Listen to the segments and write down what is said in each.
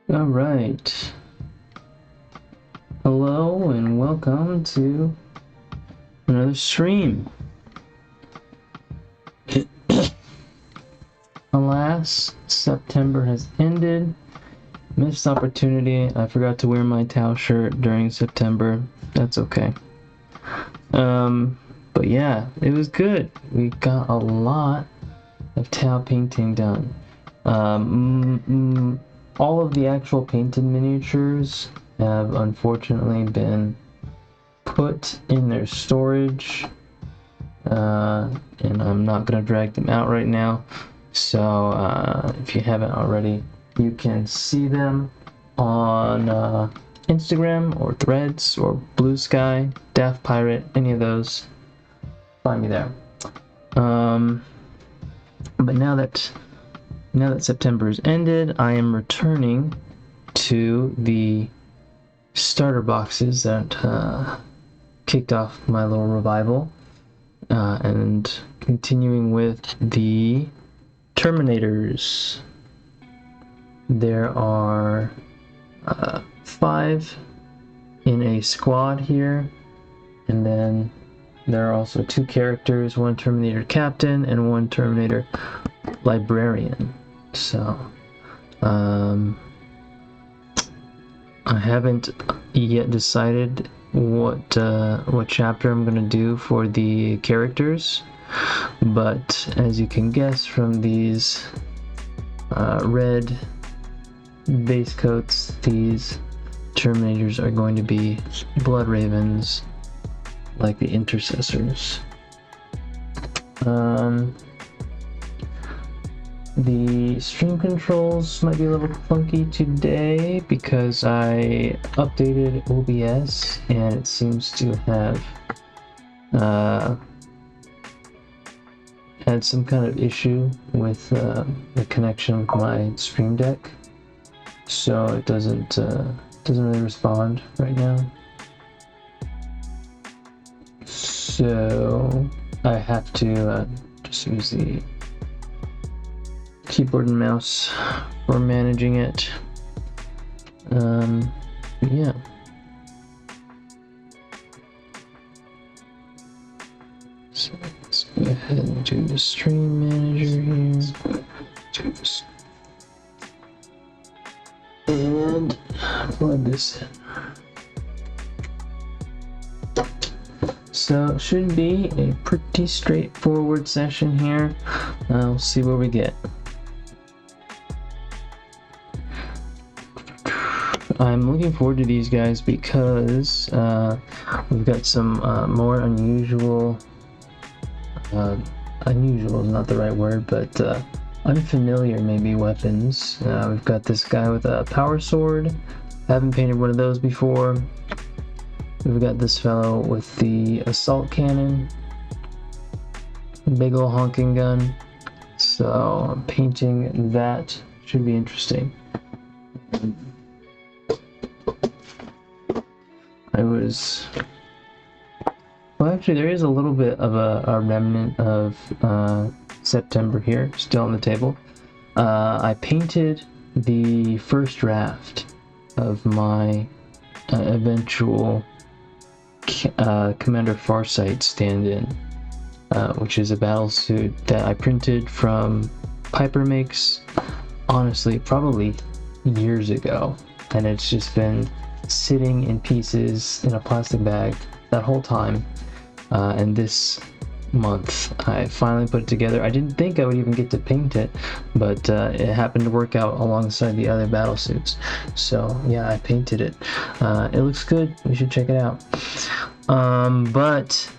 All right. Hello and welcome to another stream. Alas, September has ended. Missed opportunity. I forgot to wear my Tau shirt during September. That's okay. But yeah, it was good. We got a lot of Tau painting done. All of the actual painted miniatures have unfortunately been put in their storage, and I'm not going to drag them out right now. So if you haven't already, you can see them on Instagram or Threads or Blue Sky, Daft Pirate, any of those. Find me there. But now that September has ended, I am returning to the starter boxes that kicked off my little revival, and continuing with the Terminators. There are 5 in a squad here, and then there are also 2 characters, 1 Terminator Captain and 1 Terminator Librarian. So I haven't yet decided what chapter I'm gonna do for the characters, but as you can guess from these red base coats, these Terminators are going to be Blood Ravens, like the Intercessors. The stream controls might be a little funky today because I updated OBS and it seems to have had some kind of issue with the connection with my Stream Deck, so it doesn't really respond right now. So I have to just use the keyboard and mouse for managing it. Yeah. So let's go ahead and do the stream manager here. Do this. And plug this in. So it should be a pretty straightforward session here. We'll see where we get. I'm looking forward to these guys because we've got some more unusual is not the right word, but unfamiliar maybe weapons. We've got this guy with a power sword. Haven't painted one of those before. We've got this fellow with the assault cannon. Big ol' honking gun. So painting that should be interesting. Well, actually, there is a little bit of a remnant of September here, still on the table. I painted the first draft of my eventual Commander Farsight stand-in, which is a battle suit that I printed from Piper Makes, honestly, probably years ago, and it's just been sitting in pieces in a plastic bag that whole time, and this month I finally put it together. I didn't think I would even get to paint it, but it happened to work out alongside the other battle suits, so yeah, I painted it. It looks good. You should check it out. But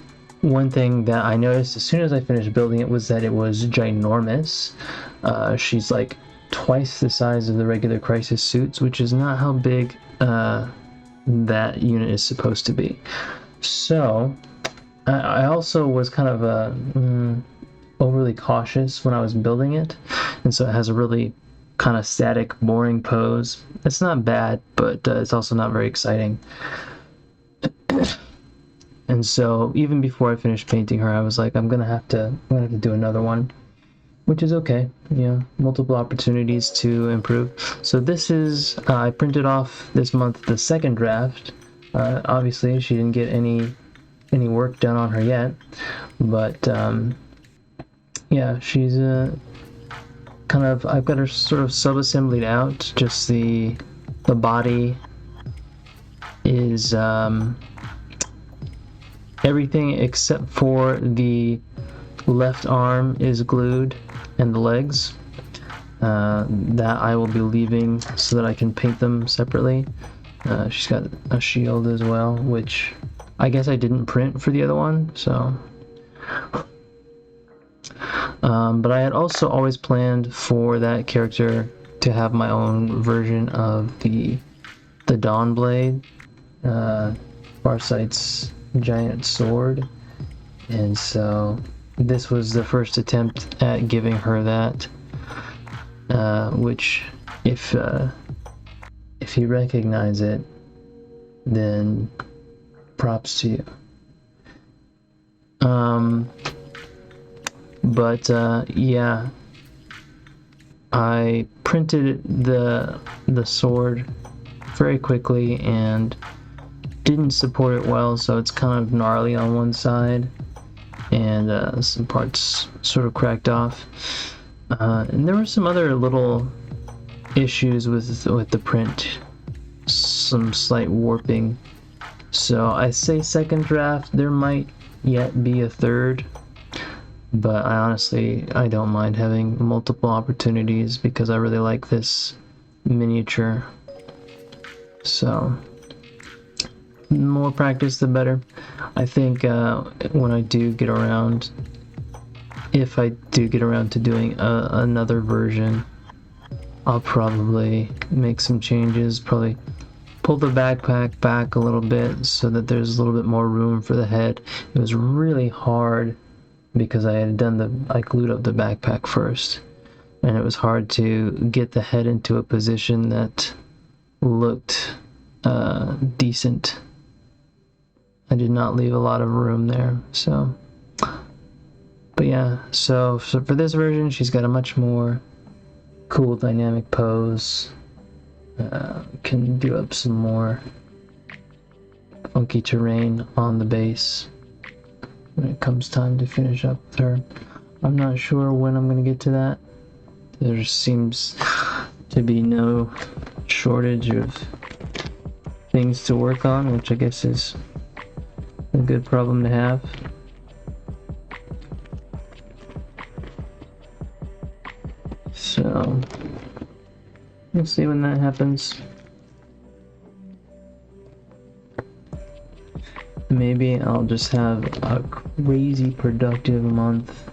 one thing that I noticed as soon as I finished building it was that it was ginormous. She's like twice the size of the regular Crisis suits, which is not how big that unit is supposed to be. So I also was kind of overly cautious when I was building it, and so it has a really kind of static, boring pose. It's not bad, but it's also not very exciting. And so even before I finished painting her, I was like, I'm gonna have to do another one. which is okay. Multiple opportunities to improve. So this is, I printed off this month the second draft. Obviously, she didn't get any work done on her yet, but yeah, she's I've got her sort of sub-assembled out. Just the body is everything except for the left arm is glued, and the legs. That I will be leaving so that I can paint them separately. She's got a shield as well, which I guess I didn't print for the other one, so. But I had also always planned for that character to have my own version of the Dawnblade, Farsight's giant sword, and so this was the first attempt at giving her that, which if you recognize it, then props to you. But yeah, I printed the sword very quickly and didn't support it well, so it's kind of gnarly on one side, and some parts sort of cracked off. And there were some other little issues with the print, some slight warping. So I say second draft. There might yet be a third, but I don't mind having multiple opportunities because I really like this miniature. So more practice the better. I think when I do get around, if I do get around to doing another version, I'll probably make some changes, probably pull the backpack back a little bit so that there's a little bit more room for the head. It was really hard because I glued up the backpack first, and it was hard to get the head into a position that looked decent. I did not leave a lot of room there, so. But yeah, so for this version, she's got a much more cool dynamic pose. Can do up some more funky terrain on the base when it comes time to finish up with her. I'm not sure when I'm going to get to that. There seems to be no shortage of things to work on, which I guess is a good problem to have. So we'll see when that happens. Maybe I'll just have a crazy productive month.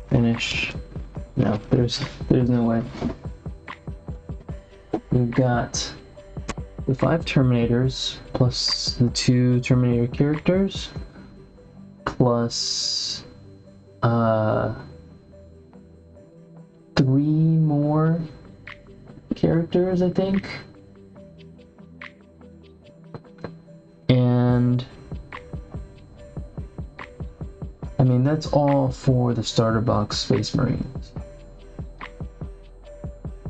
Finish. No, there's no way. We've got the 5 Terminators plus the 2 Terminator characters plus 3 more characters, I think. And I mean, that's all for the starter box Space Marines.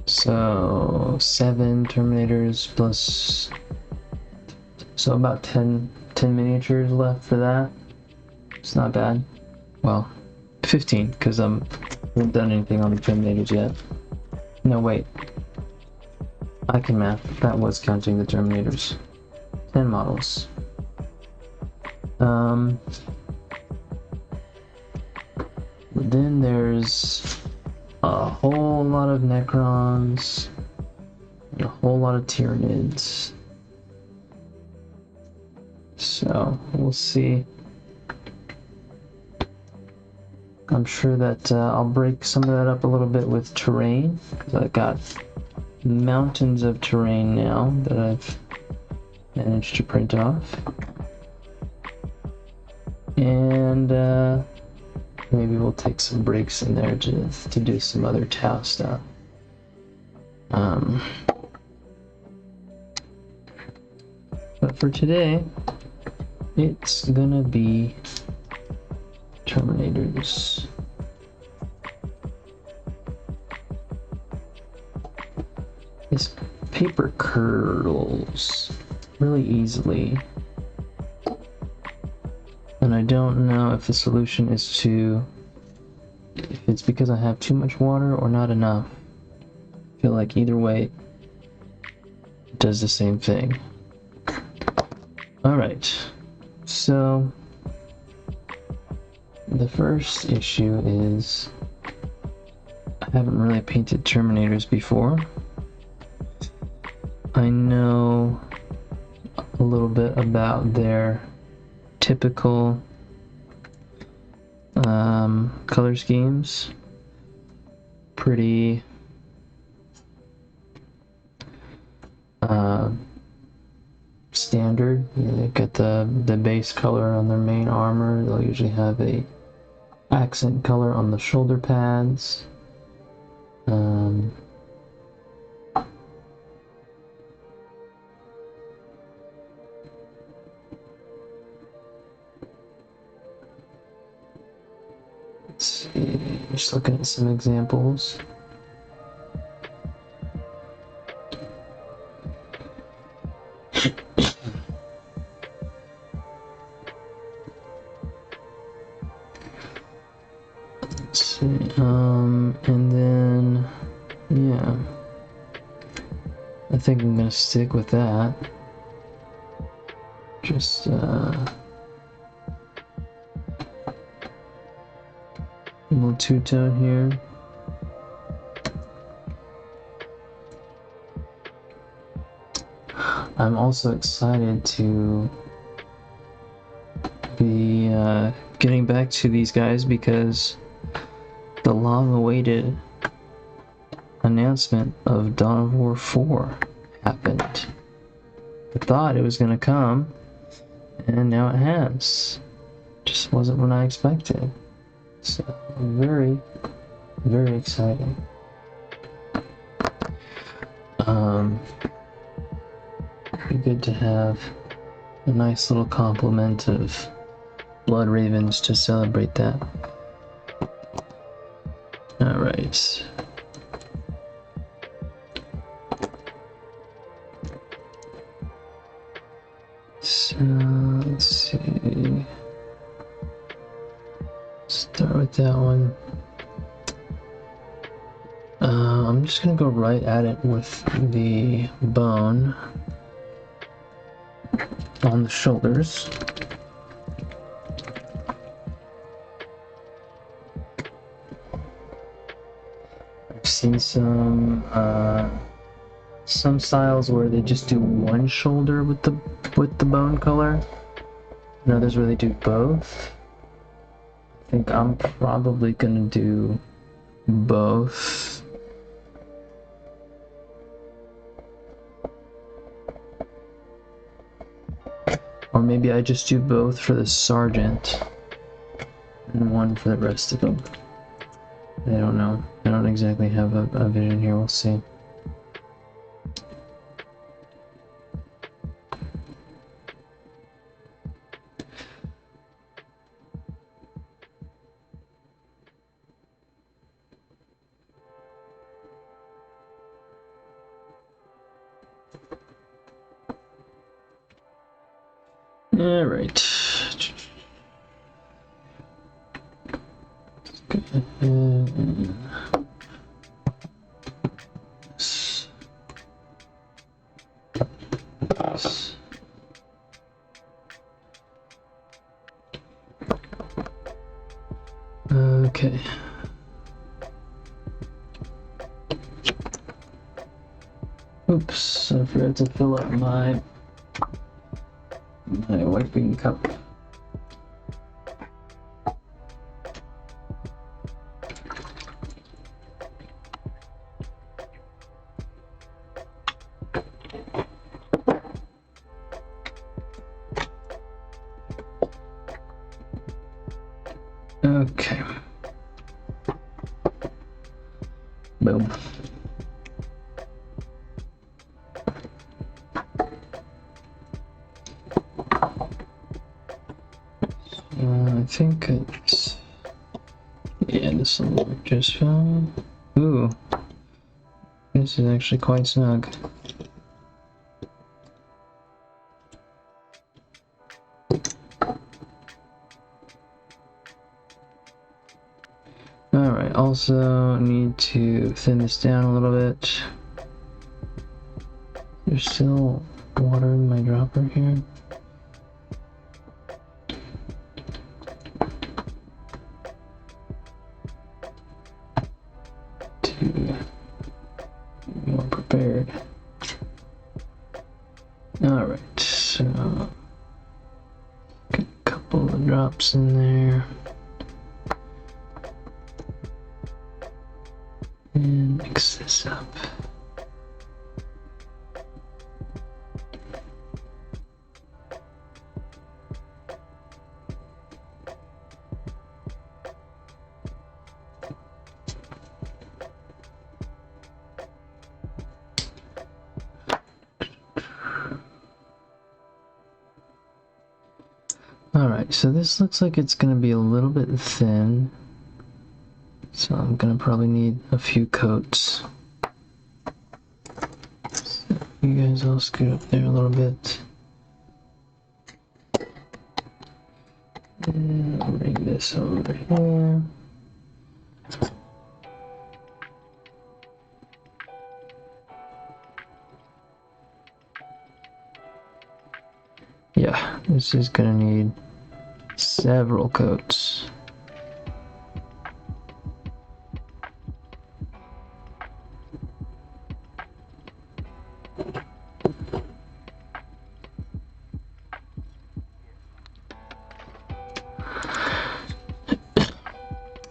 So 7 Terminators plus, so about 10 miniatures left for that. It's not bad. Well, 15, because I haven't done anything on the Terminators yet. No, wait. I can math. That was counting the Terminators. 10 models. Then there's a whole lot of Necrons, and a whole lot of Tyranids. So, we'll see. I'm sure that I'll break some of that up a little bit with terrain, because I've got mountains of terrain now that I've managed to print off. And maybe we'll take some breaks in there to do some other Tau stuff. But for today, it's gonna be terminators. This paper curdles really easily. And I don't know if the solution is if it's because I have too much water or not enough. I feel like either way it does the same thing. Alright, so the first issue is I haven't really painted terminators before. I know a little bit about their typical color schemes. Pretty standard. They've got the base color on their main armor. They'll usually have a accent color on the shoulder pads. Let's see, just looking at some examples. Let's see, and then, yeah, I think I'm gonna stick with that. Just, a little two-tone here. I'm also excited to be getting back to these guys because the long-awaited announcement of Dawn of War 4 happened. I thought it was going to come, and now it has. Just wasn't what I expected. So, very, very exciting. It'd be good to have a nice little complement of Blood Ravens to celebrate that. Alright. So, let's see. Start with that one. I'm just gonna go right at it with the bone on the shoulders. I've seen some styles where they just do one shoulder with the bone color, and others where they do both. I think I'm probably gonna do both. Or maybe I just do both for the sergeant and one for the rest of them. I don't know. I don't exactly have a vision here. We'll see. All right. Okay. Oops, I forgot to fill up my wiping cup. Okay. Boom. I think it's Okay, this will work just fine. Ooh, this is actually quite snug. Alright, also need to thin this down a little bit. There's still water in my dropper here. To be more prepared. Alright, so get a couple of drops in there. And mix this up. Alright, so this looks like it's going to be a little bit thin. So I'm going to probably need a few coats. So you guys all scoot up there a little bit. And I'll bring this over here. Yeah, this is going to need several coats.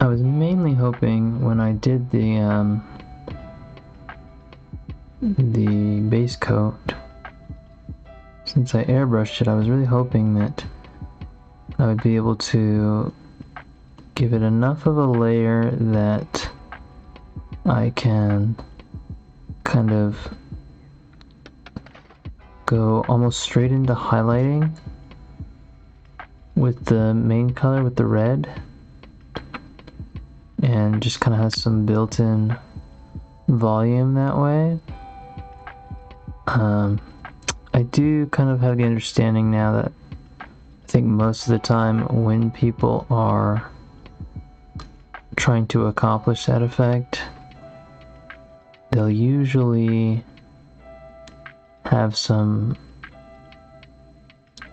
I was mainly hoping when I did the base coat, since I airbrushed it, I was really hoping that I would be able to give it enough of a layer that I can kind of go almost straight into highlighting with the main color, with the red, and just kind of has some built-in volume that way. I do kind of have the understanding now that I think most of the time when people are trying to accomplish that effect, they'll usually have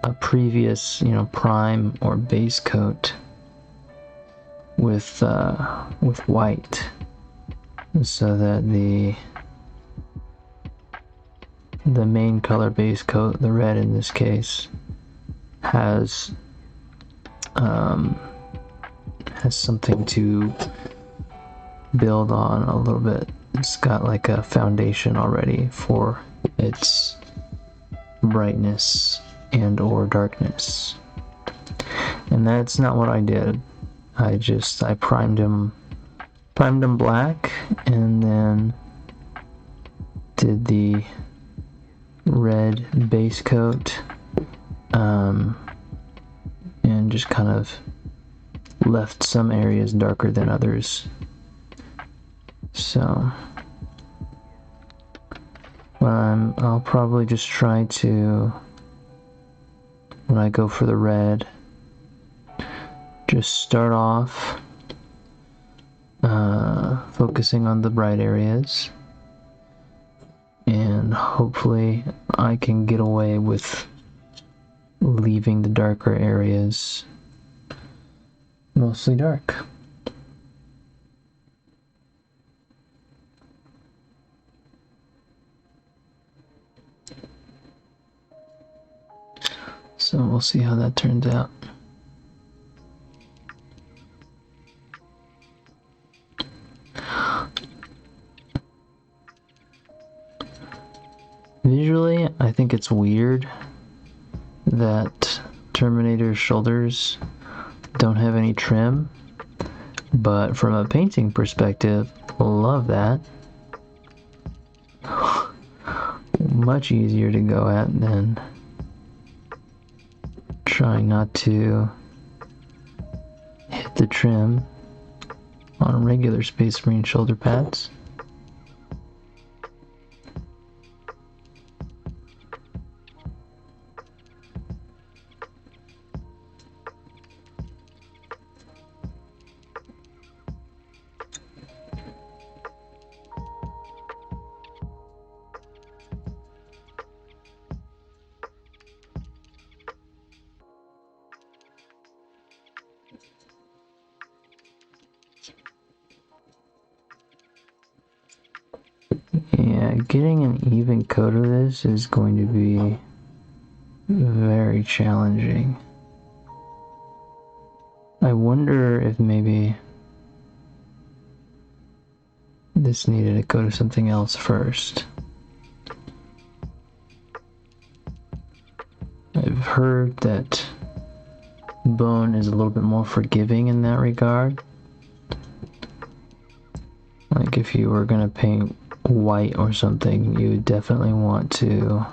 a previous, prime or base coat with white, so that the main color base coat, the red in this case, has something to build on a little bit. It's got like a foundation already for its brightness and or darkness. And that's not what I did. I primed him black and then did the red base coat, and just kind of left some areas darker than others. So I'll probably just try to, when I go for the red, just start off focusing on the bright areas, and hopefully I can get away with leaving the darker areas mostly dark. So we'll see how that turns out. Visually, I think it's weird that Terminator's shoulders don't have any trim, but from a painting perspective, love that. Much easier to go at than trying not to hit the trim. on regular Space Marine shoulder pads. Yeah, getting an even coat of this is going to be very challenging. I wonder if maybe this needed a coat of something else first. I've heard that bone is a little bit more forgiving in that regard. Like if you were gonna paint white or something, you would definitely want to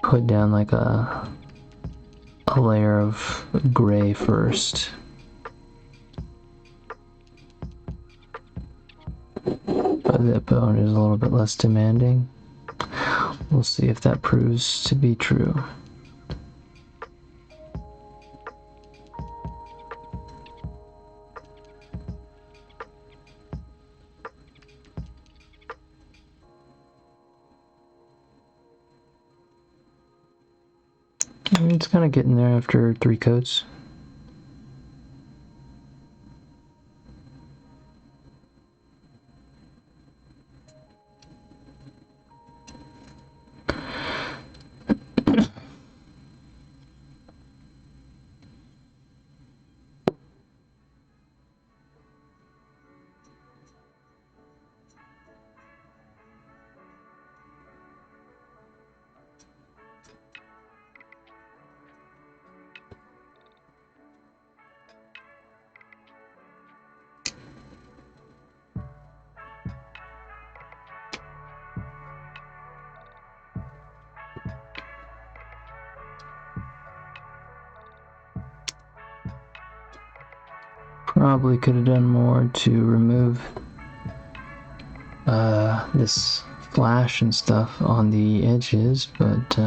put down like a layer of gray first. But that bone is a little bit less demanding. We'll see if that proves to be true. It's kind of getting there after 3 coats. Probably could have done more to remove this flash and stuff on the edges, but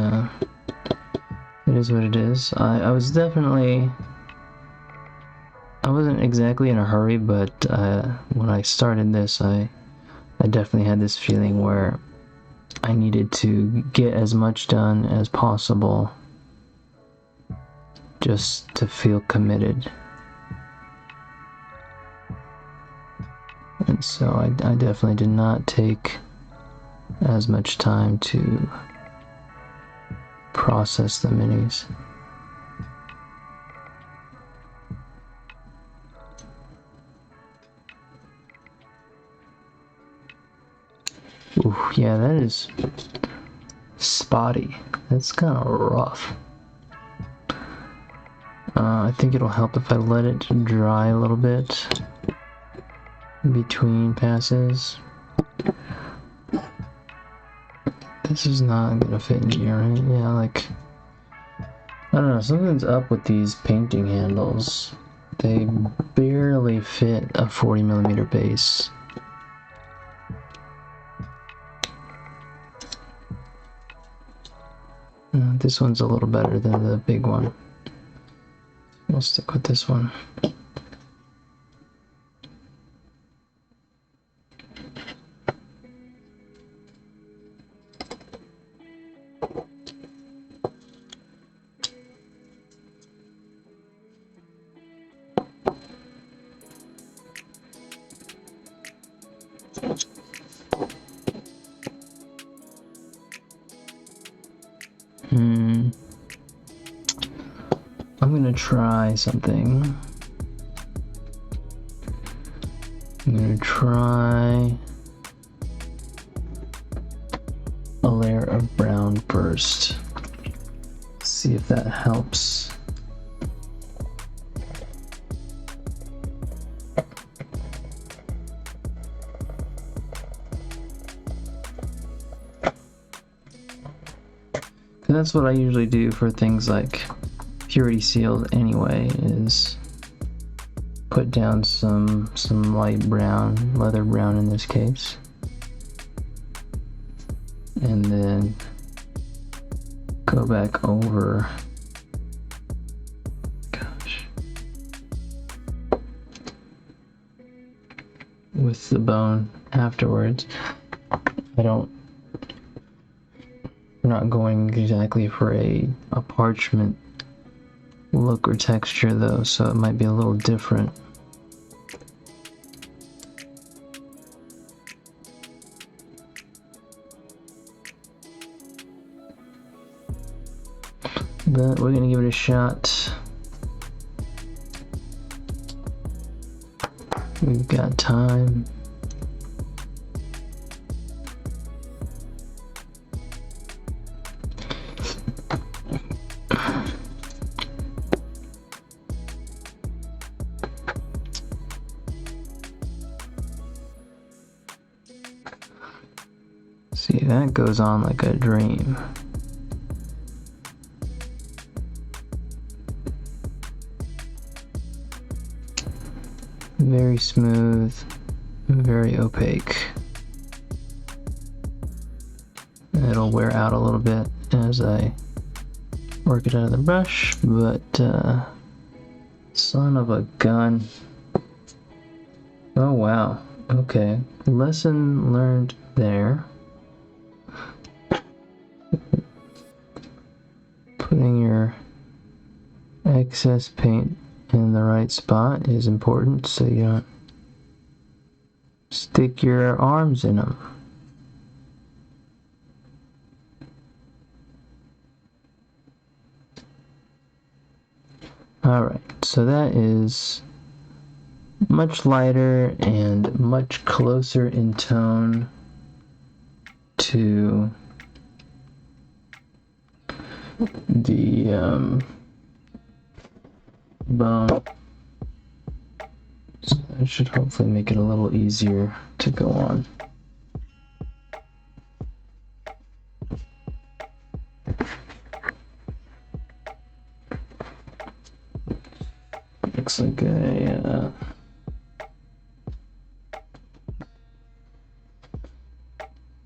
it is what it is. I wasn't exactly in a hurry, but when I started this, I definitely had this feeling where I needed to get as much done as possible just to feel committed. And so I definitely did not take as much time to process the minis. Ooh, yeah, that is spotty. That's kind of rough. I think it'll help if I let it dry a little bit between passes. This is not gonna fit in here, right? Yeah, like, I don't know, something's up with these painting handles. They barely fit a 40mm base. This one's a little better than the big one. We'll stick with this one. I'm gonna try something. I'm gonna try a layer of brown first. See if that helps. And that's what I usually do for things like purity sealed anyway, is put down some light brown, leather brown in this case, and then go back over, with the bone afterwards. We're not going exactly for a parchment look or texture though, so it might be a little different. But we're gonna give it a shot. We've got time. See, that goes on like a dream. Very smooth, very opaque. It'll wear out a little bit as I work it out of the brush, but son of a gun. Oh wow, okay. Lesson learned there. Putting your excess paint in the right spot is important so you don't stick your arms in them. Alright, so that is much lighter and much closer in tone to the bone. So that should hopefully make it a little easier to go on. Looks like a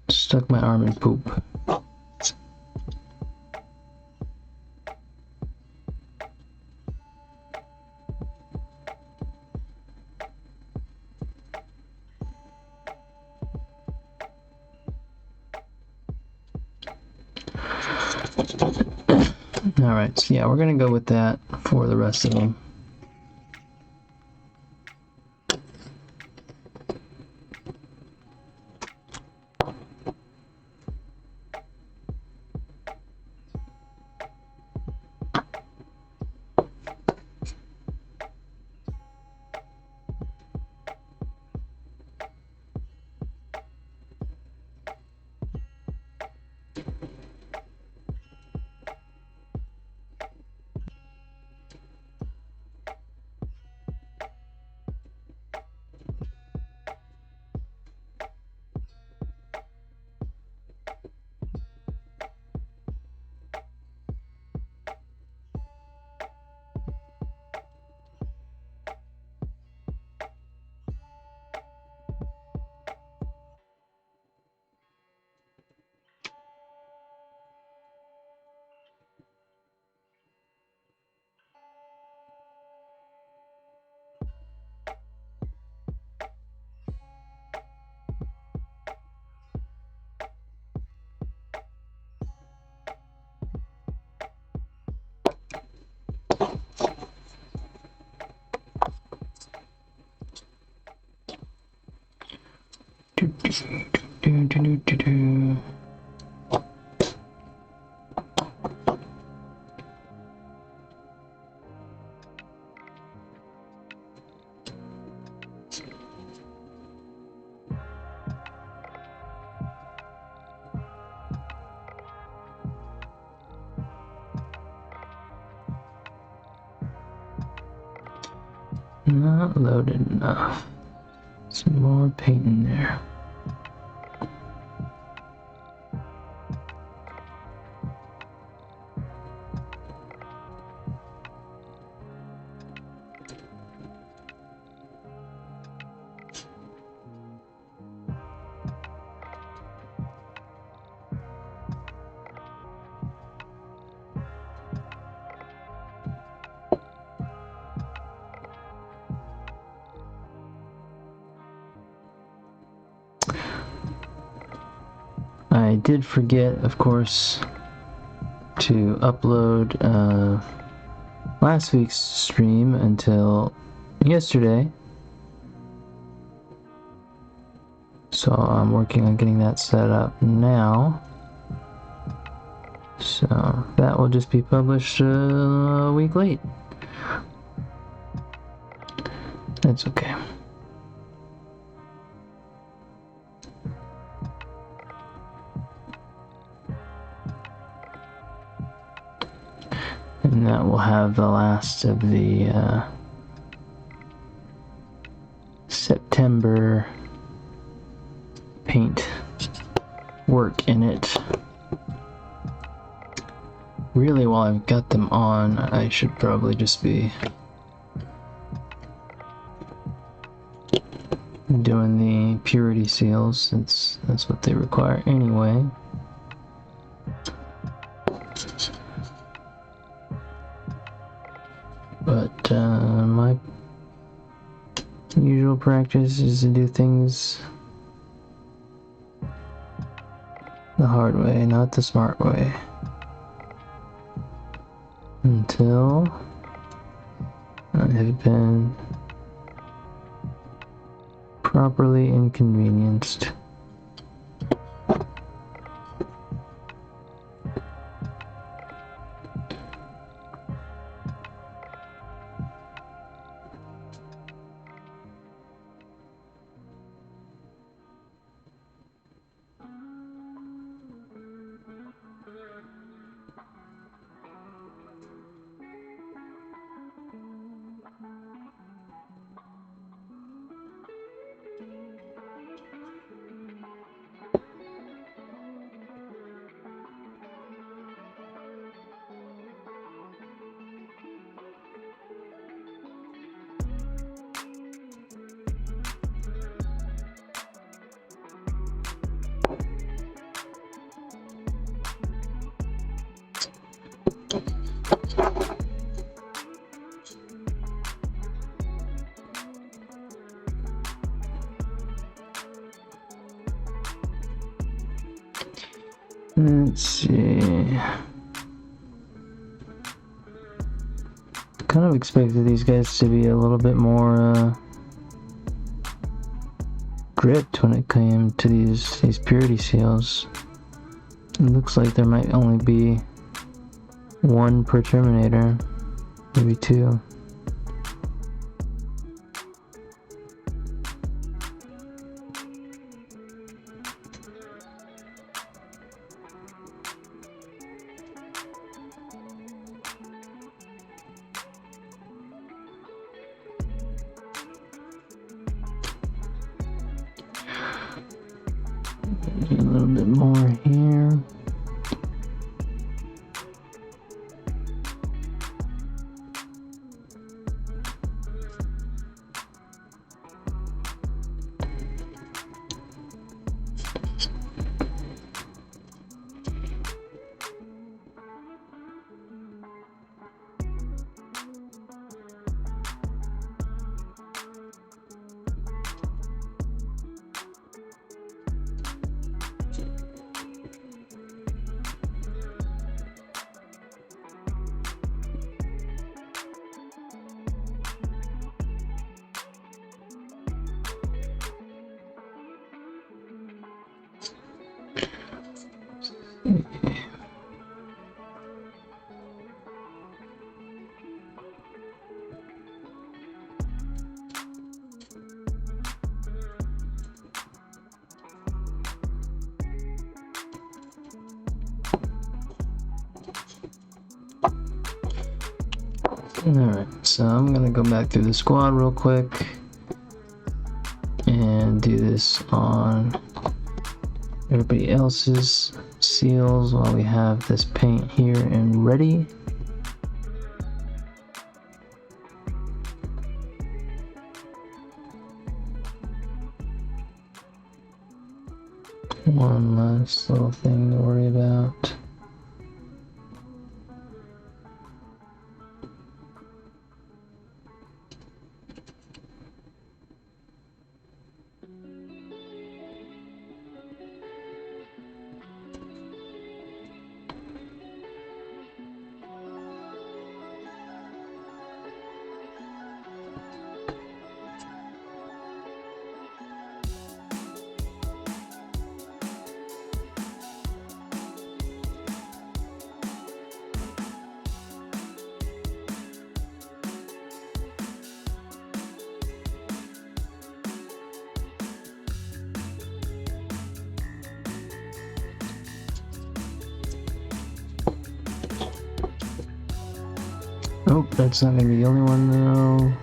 stuck my arm in poop. Alright, so yeah, we're gonna go with that for the rest of them. Not loaded enough. Some more paint in there. did forget, of course, to upload last week's stream until yesterday. So I'm working on getting that set up now. So that will just be published a week late. That's okay. And that will have the last of the September paint work in it. Really, while I've got them on, I should probably just be doing the purity seals, since that's what they require anyway. But my usual practice is to do things the hard way, not the smart way. Until I have been properly inconvenienced. Let's see. Kind of expected these guys to be a little bit more gripped when it came to these purity seals. It looks like there might only be one per terminator, maybe two. A little bit more here. Alright, so I'm gonna go back through the squad real quick and do this on everybody else's seals while we have this paint here and ready. One last little thing to worry about. Nope, that's not gonna be the only one though.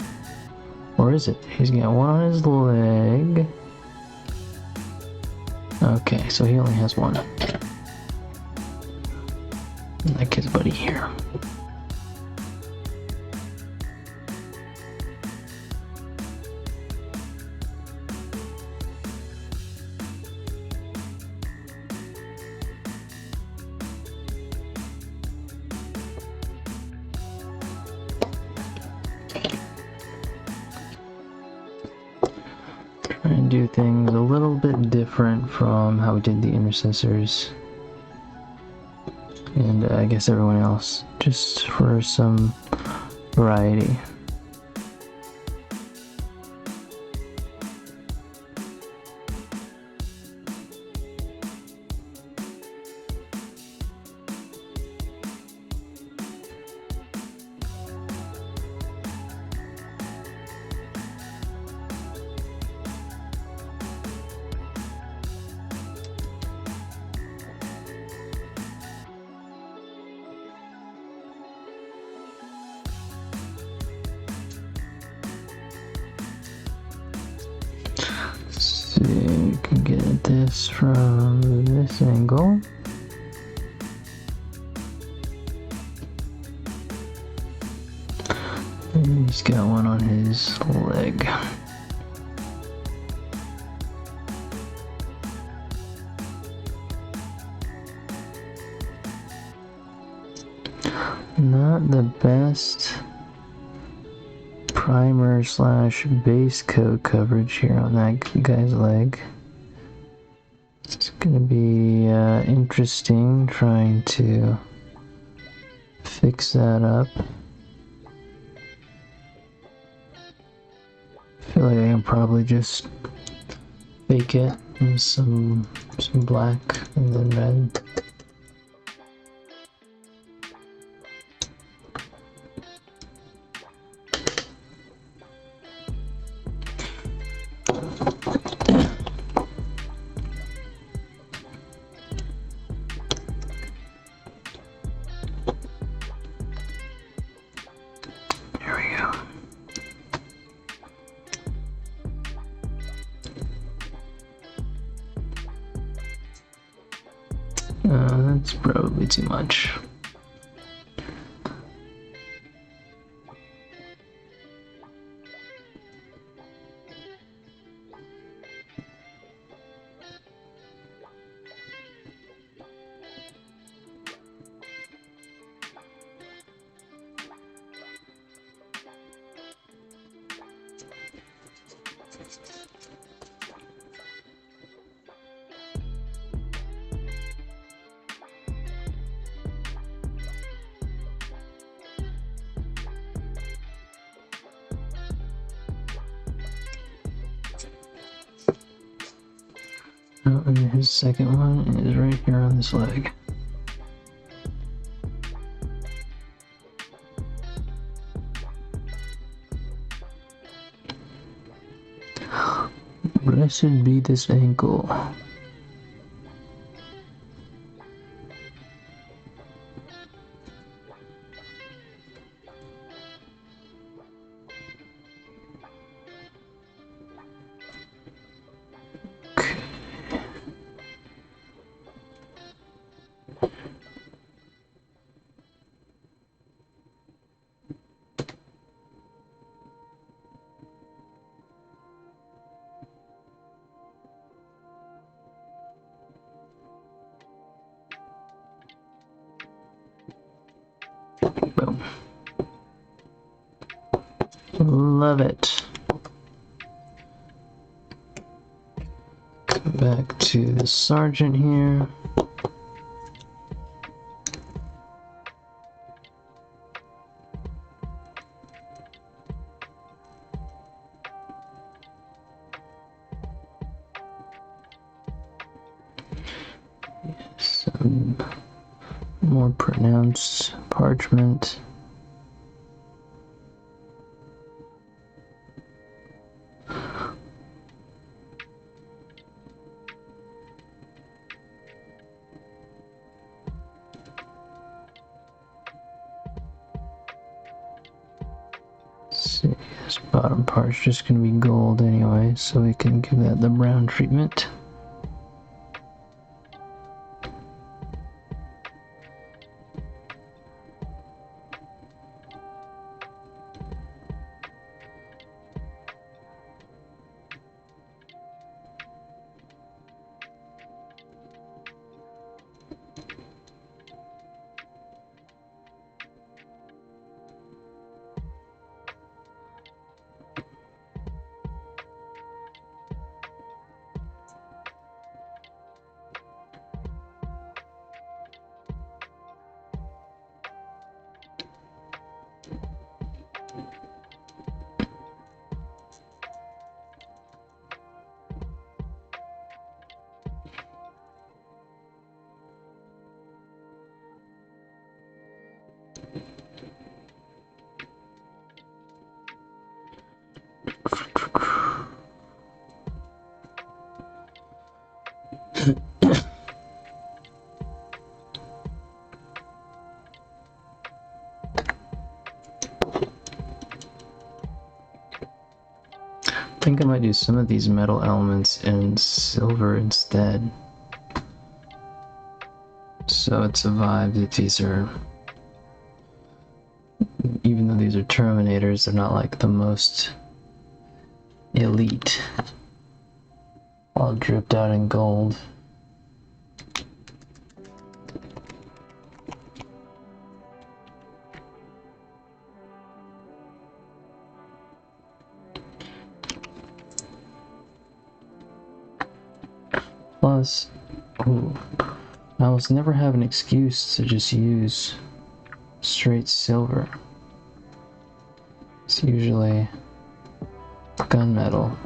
Or is it? He's got one on his leg. Okay, so he only has one. Like his buddy here. And do things a little bit different from how we did the intercessors and I guess everyone else, just for some variety. So you can get at this from this angle. And he's got one on his leg. Not the best primer slash base coat coverage here on that guy's leg. It's gonna be interesting trying to fix that up. I feel like I can probably just fake it with some black and then red. That's probably too much. Oh, and his second one is right here on this leg. Blessed be this ankle. Boom. Love it. Come back to the sergeant here. Some more pronounced parchment. Bottom part's just gonna be gold anyway, so we can give that the brown treatment. I think I might do some of these metal elements in silver instead. So it's a vibe that these are, even though these are Terminators, they're not like the most elite. All dripped out in gold. Plus, ooh, I almost never have an excuse to just use straight silver. It's usually gunmetal.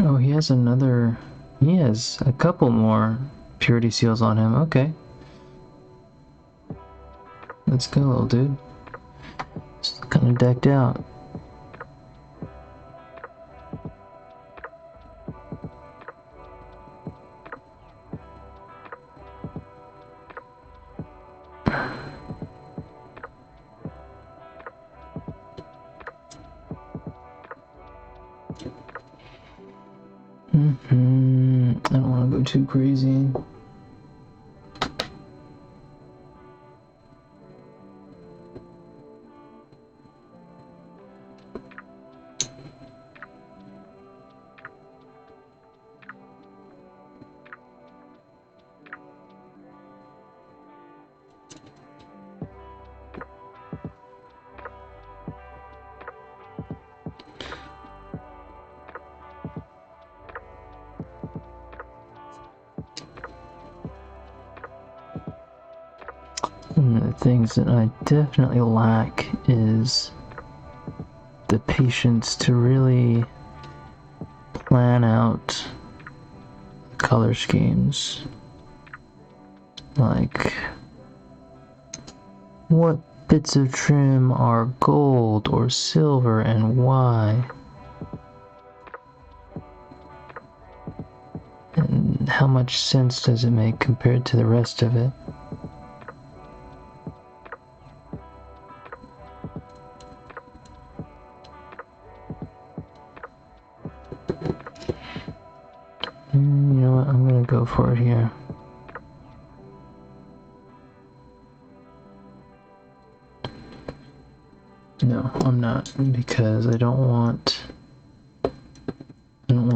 Oh, he has a couple more purity seals on him. Okay. Let's go, little dude. It's kind of decked out. I don't want to go too crazy. One of the things that I definitely lack is the patience to really plan out color schemes. Like, what bits of trim are gold or silver and why? And how much sense does it make compared to the rest of it? You know what? I'm gonna go for it here. No, I'm not, because I don't want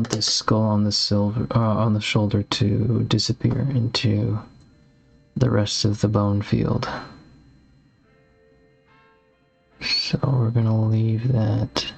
this skull on the silver on the shoulder to disappear into the rest of the bone field. So we're gonna leave that.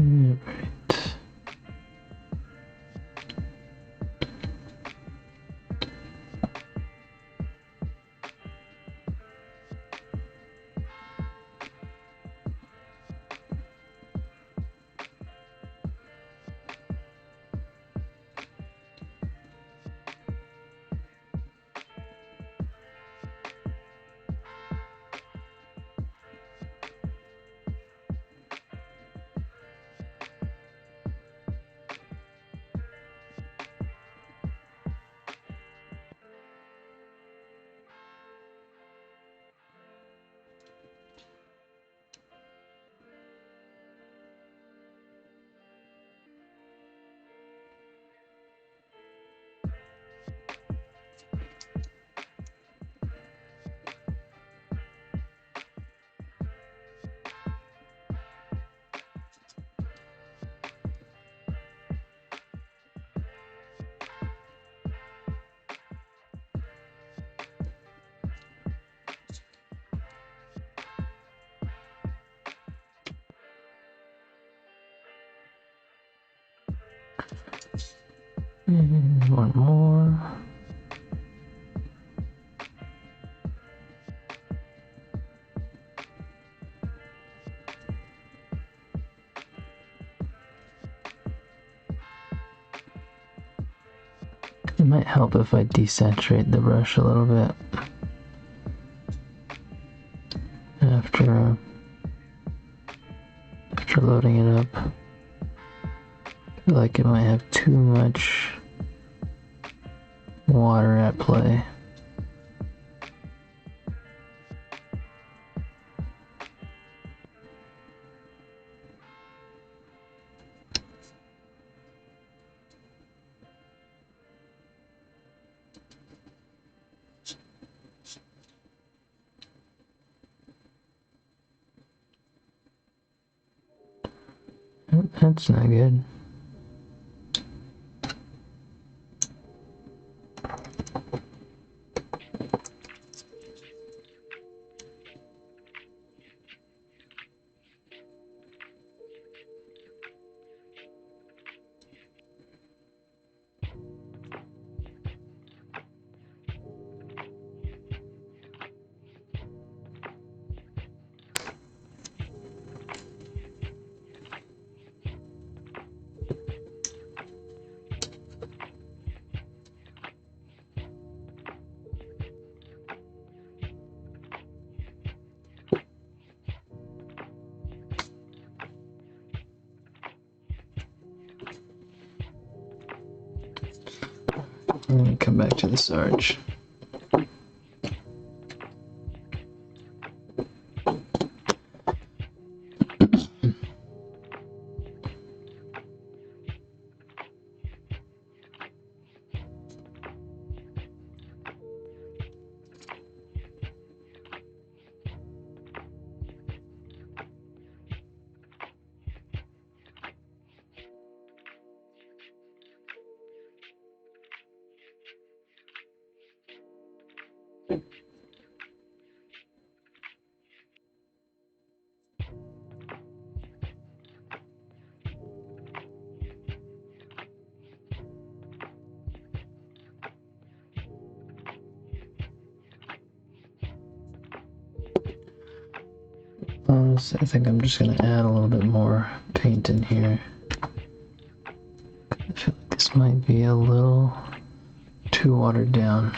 Right. One more. It might help if I desaturate the brush a little bit after loading it up. I feel like it might have too much water at play. That's not good. Let me come back to the Sarge. I think I'm just going to add a little bit more paint in here. I feel like this might be a little too watered down.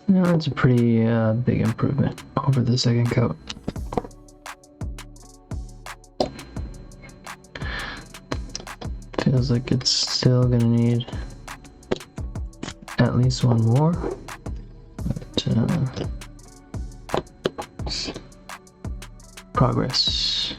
Yeah, that's a pretty big improvement over the second coat. Feels like it's still gonna need at least one more, but progress.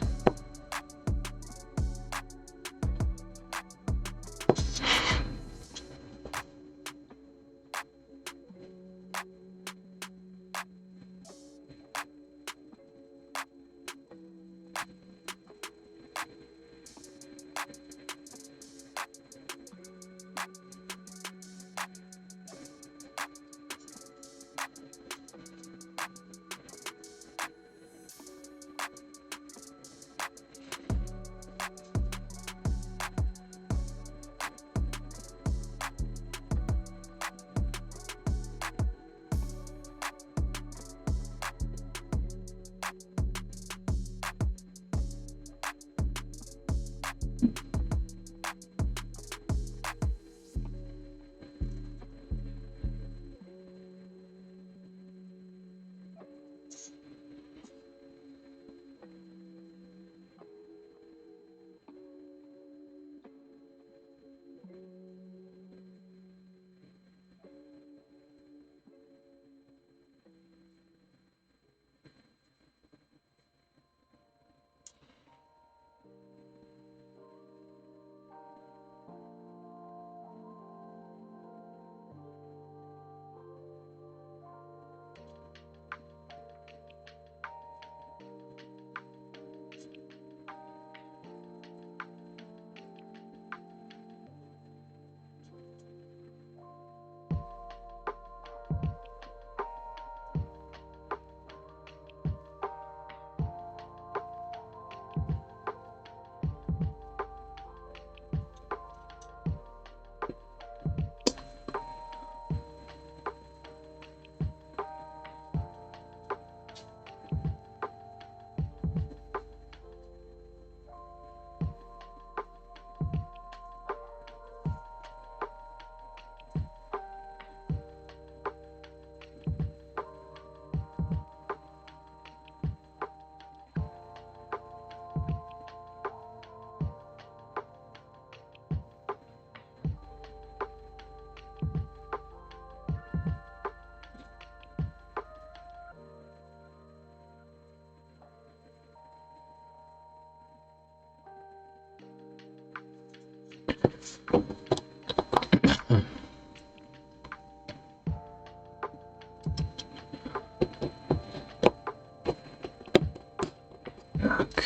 Okay.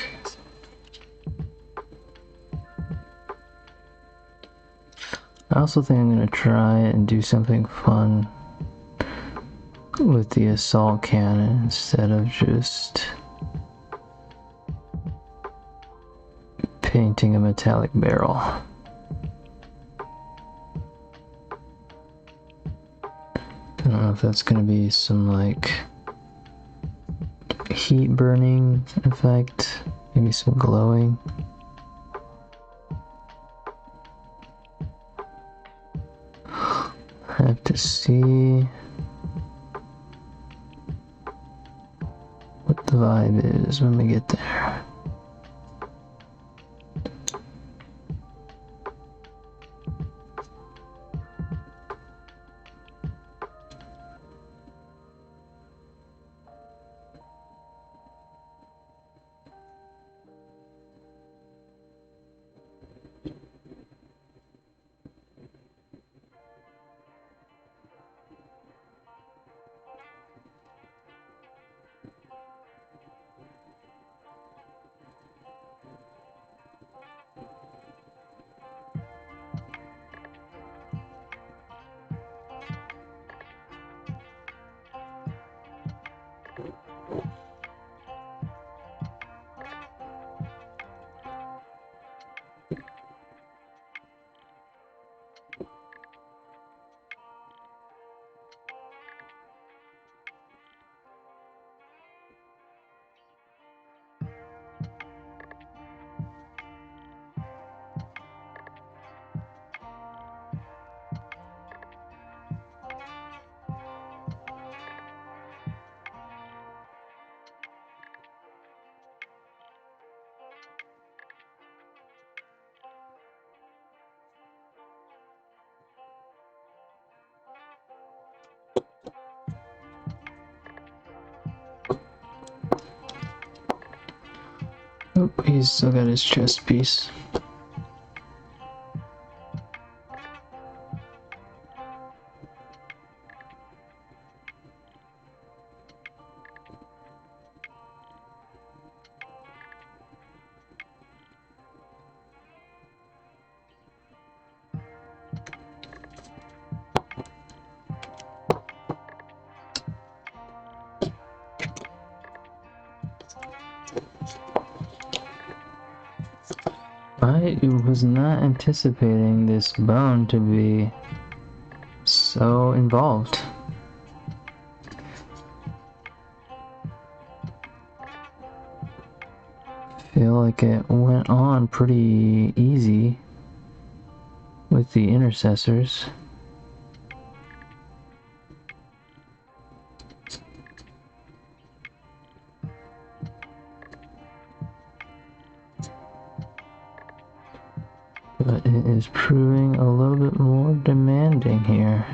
I also think I'm gonna try and do something fun with the assault cannon instead of just painting a metallic barrel. I don't know if that's gonna be some like heat burning effect, maybe some glowing. I have to see what the vibe is when we get there. Oh, he's still got his chest piece. I was not anticipating this bone to be so involved. Feel like it went on pretty easy with the intercessors. But it is proving a little bit more demanding here.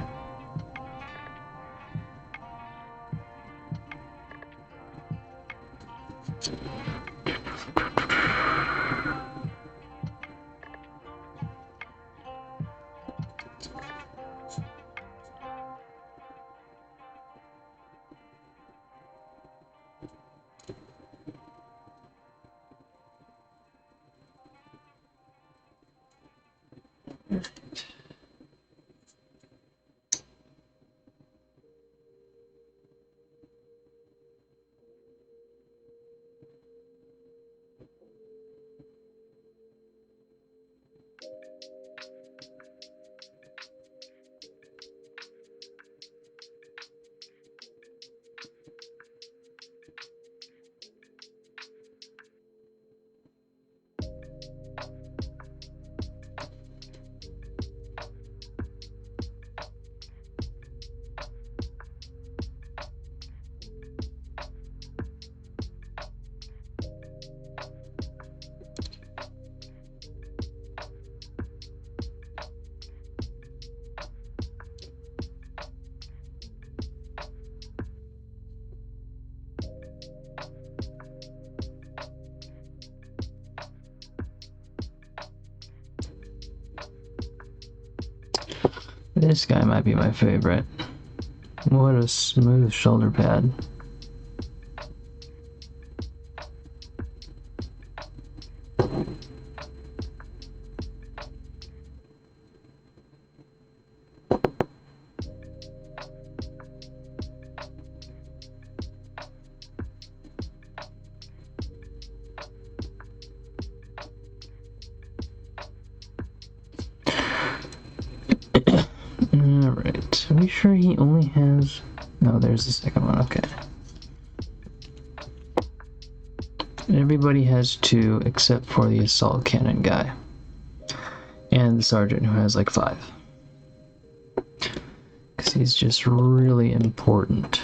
This guy might be my favorite. What a smooth shoulder pad. Alright, are we sure he only has... No, there's the second one, okay. Everybody has 2 except for the assault cannon guy. And the sergeant who has like 5. Because he's just really important.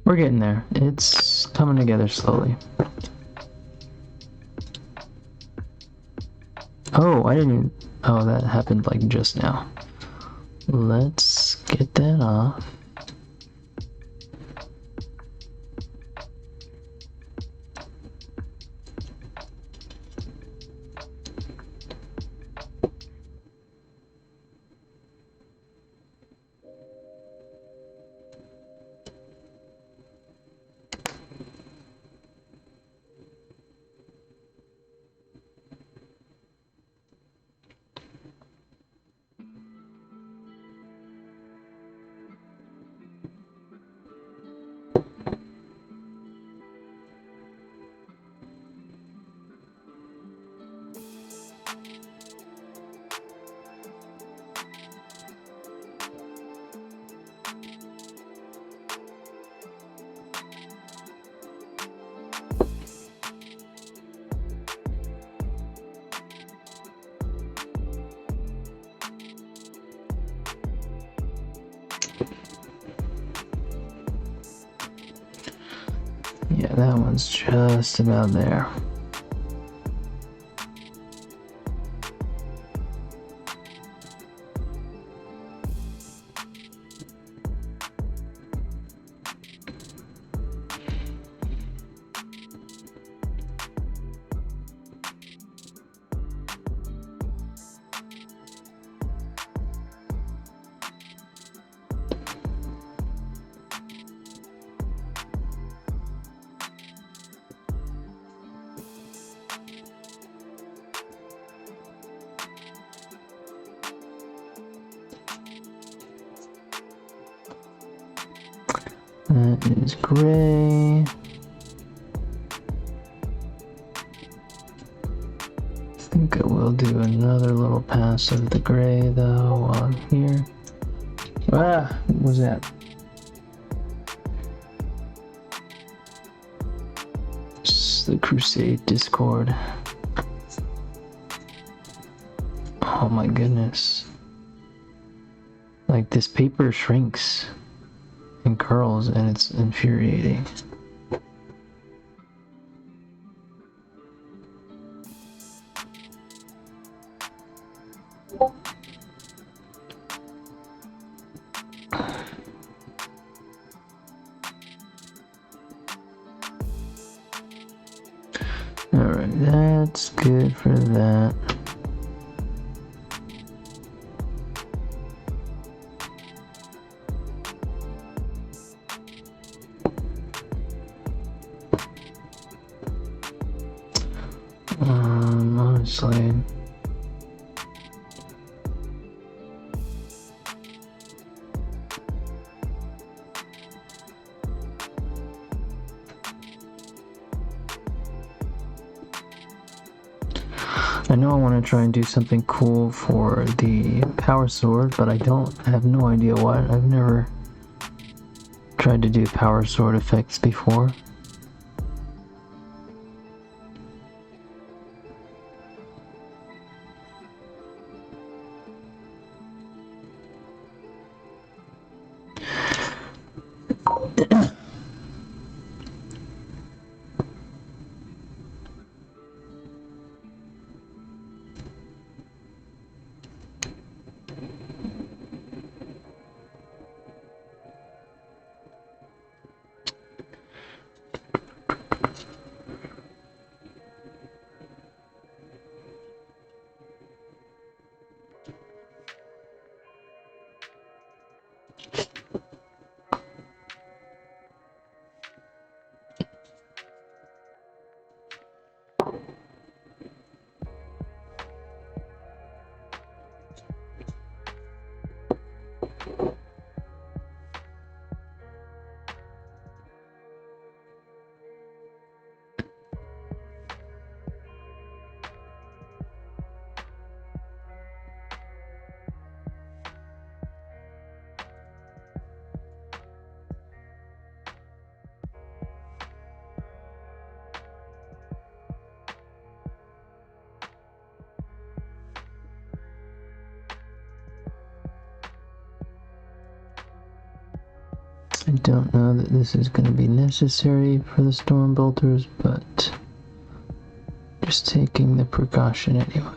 We're getting there. It's coming together slowly. Oh, I didn't... Oh, that happened like just now. Let's get that off. that one's just about there. That is gray. I think I will do another little pass of the gray though on here. Ah, what was that? It's the Crusade Discord. Oh my goodness. Like this paper shrinks and curls and it's infuriating. Alright, that's good for that. Honestly, I know I want to try and do something cool for the power sword, but I have no idea what. I've never tried to do power sword effects before. I don't know that this is going to be necessary for the storm bolters, but just taking the precaution anyway.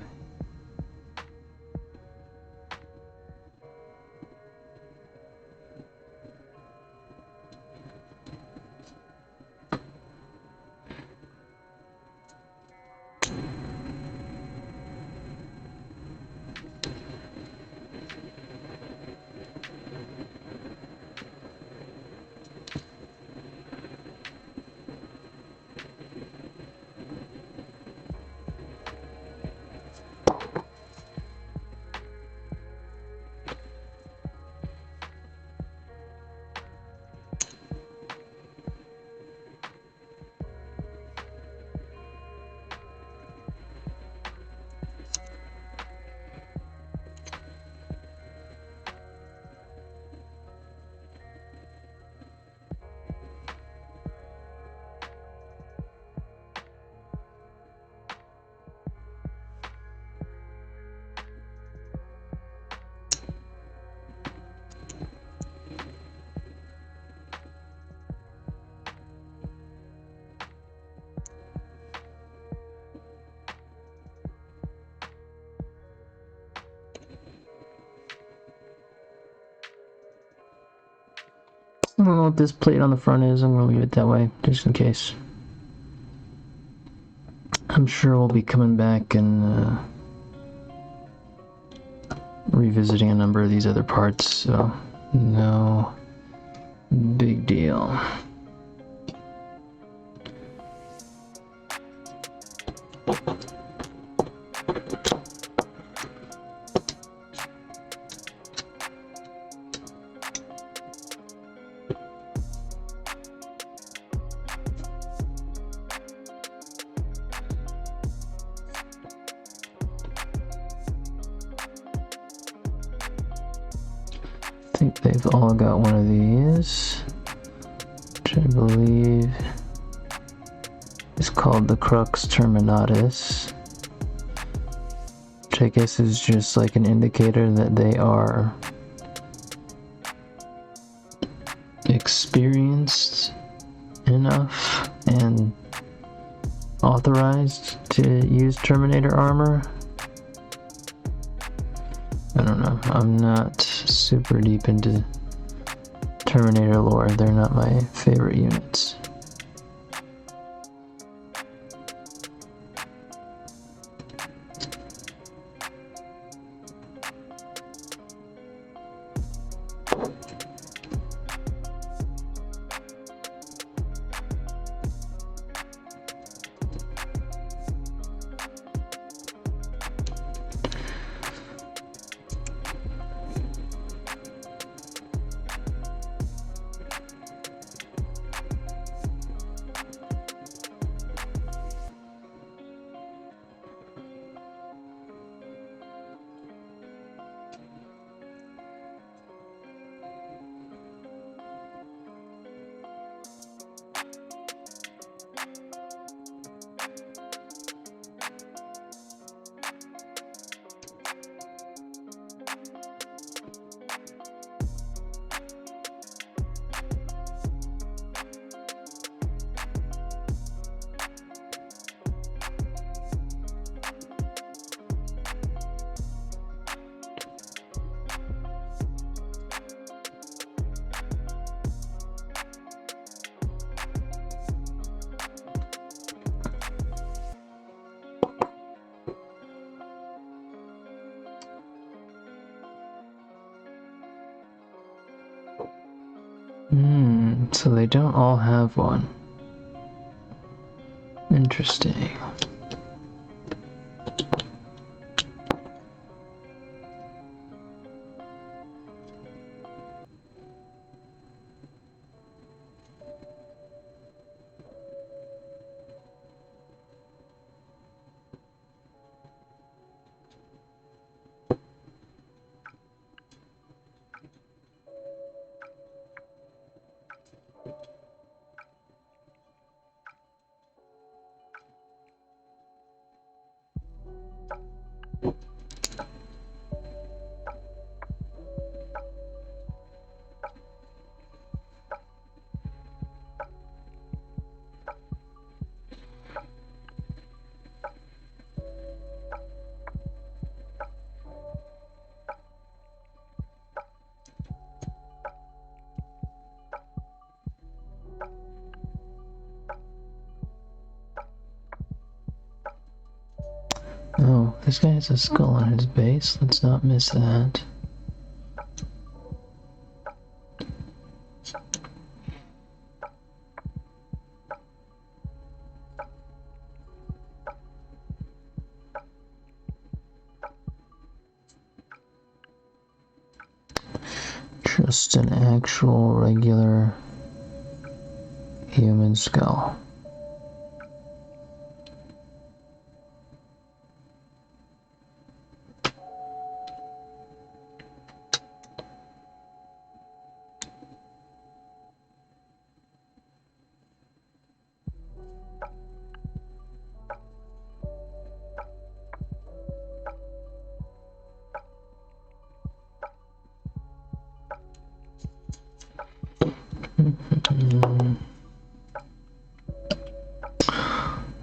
I don't know what this plate on the front is. I'm going to leave it that way, just in case. I'm sure we'll be coming back and revisiting a number of these other parts, so no big deal. I think they've all got one of these, which I believe is called the Crux Terminatus, which I guess is just like an indicator that they are experienced enough and authorized to use Terminator armor. I don't know. I'm not super deep into Terminator lore. They're not my favorite units. So they don't all have one. Interesting. Oh, this guy has a skull on his base. Let's not miss that. Just an actual regular human skull.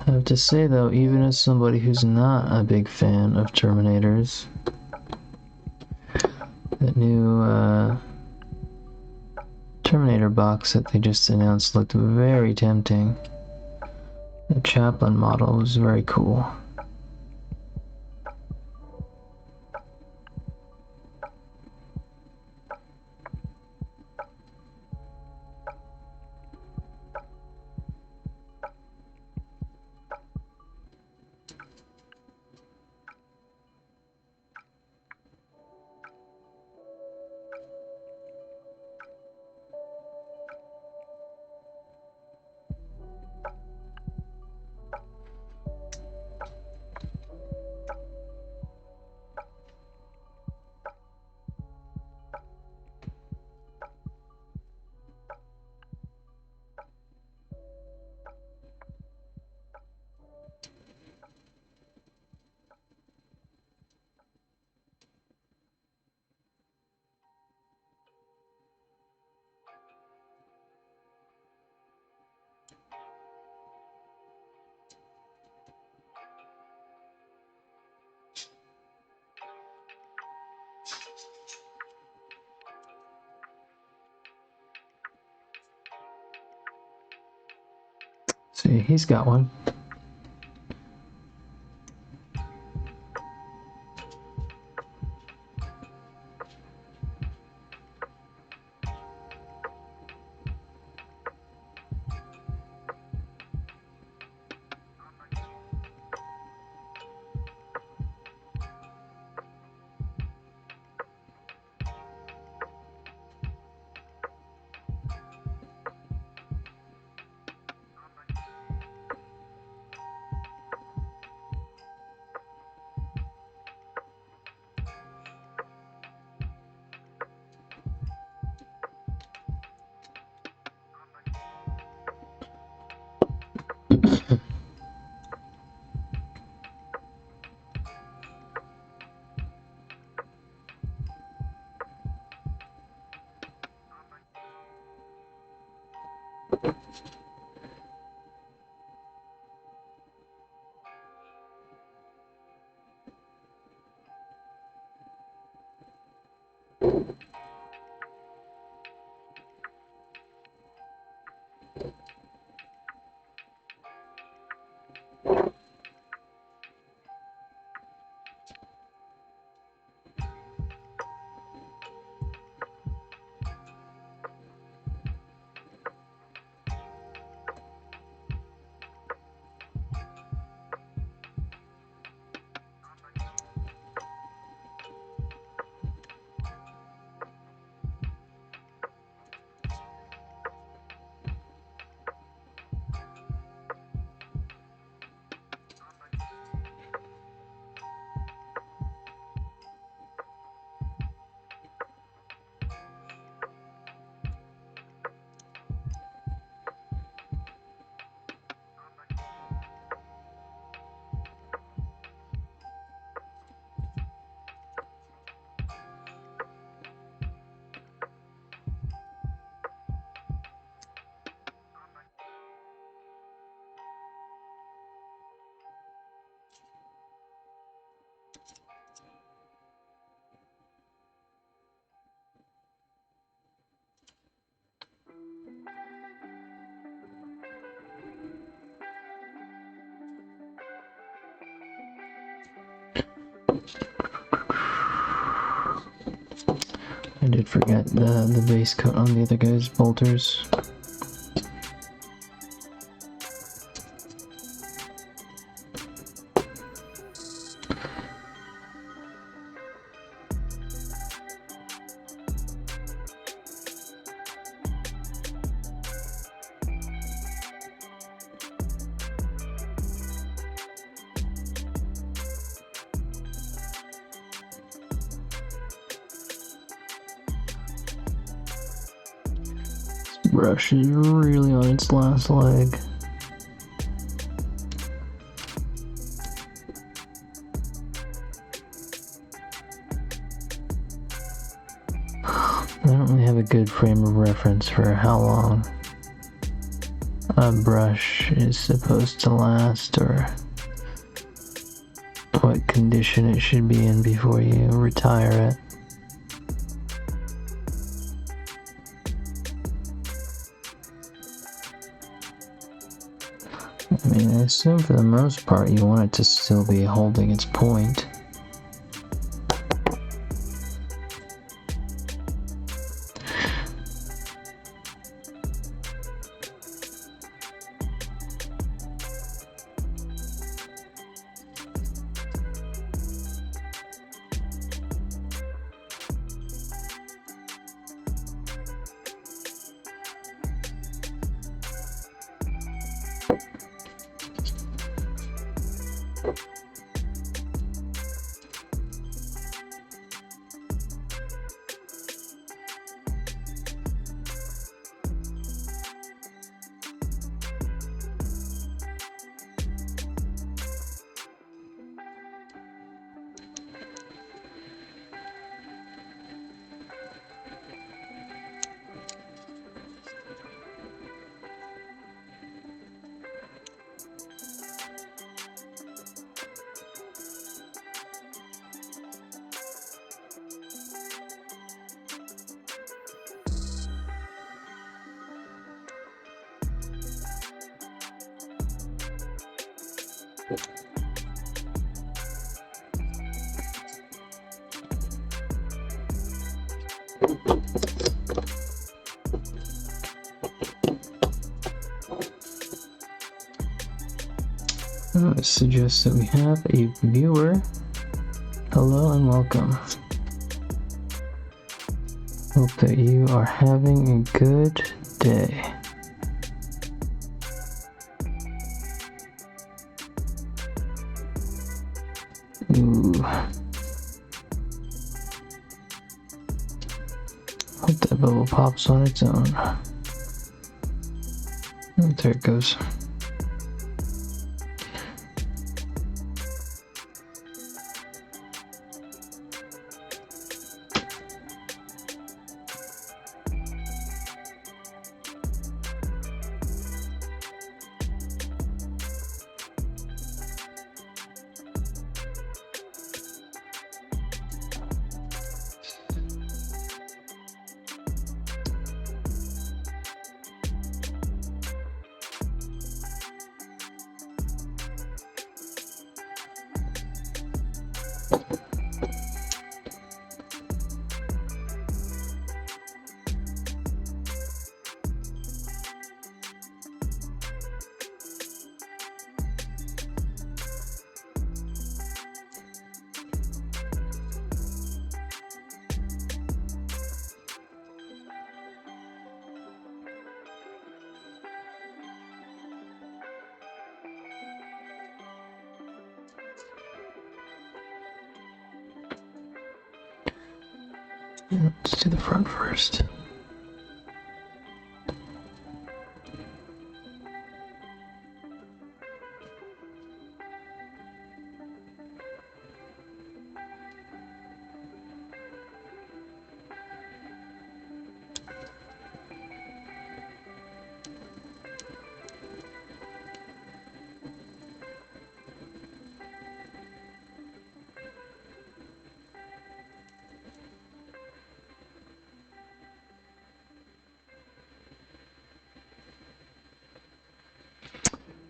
I have to say though, even as somebody who's not a big fan of Terminators, that new Terminator box that they just announced looked very tempting. The Chaplain model was very cool. See, he's got one. I did forget the base coat on the other guy's bolters. Brush is really on its last leg. I don't really have a good frame of reference for how long a brush is supposed to last or what condition it should be in before you retire it. I mean, I assume for the most part you want it to still be holding its point. It suggests that we have a viewer. Hello and welcome. Hope that you are having a good day. Ooh. Hope that bubble pops on its own. And there it goes. Let's do the front first.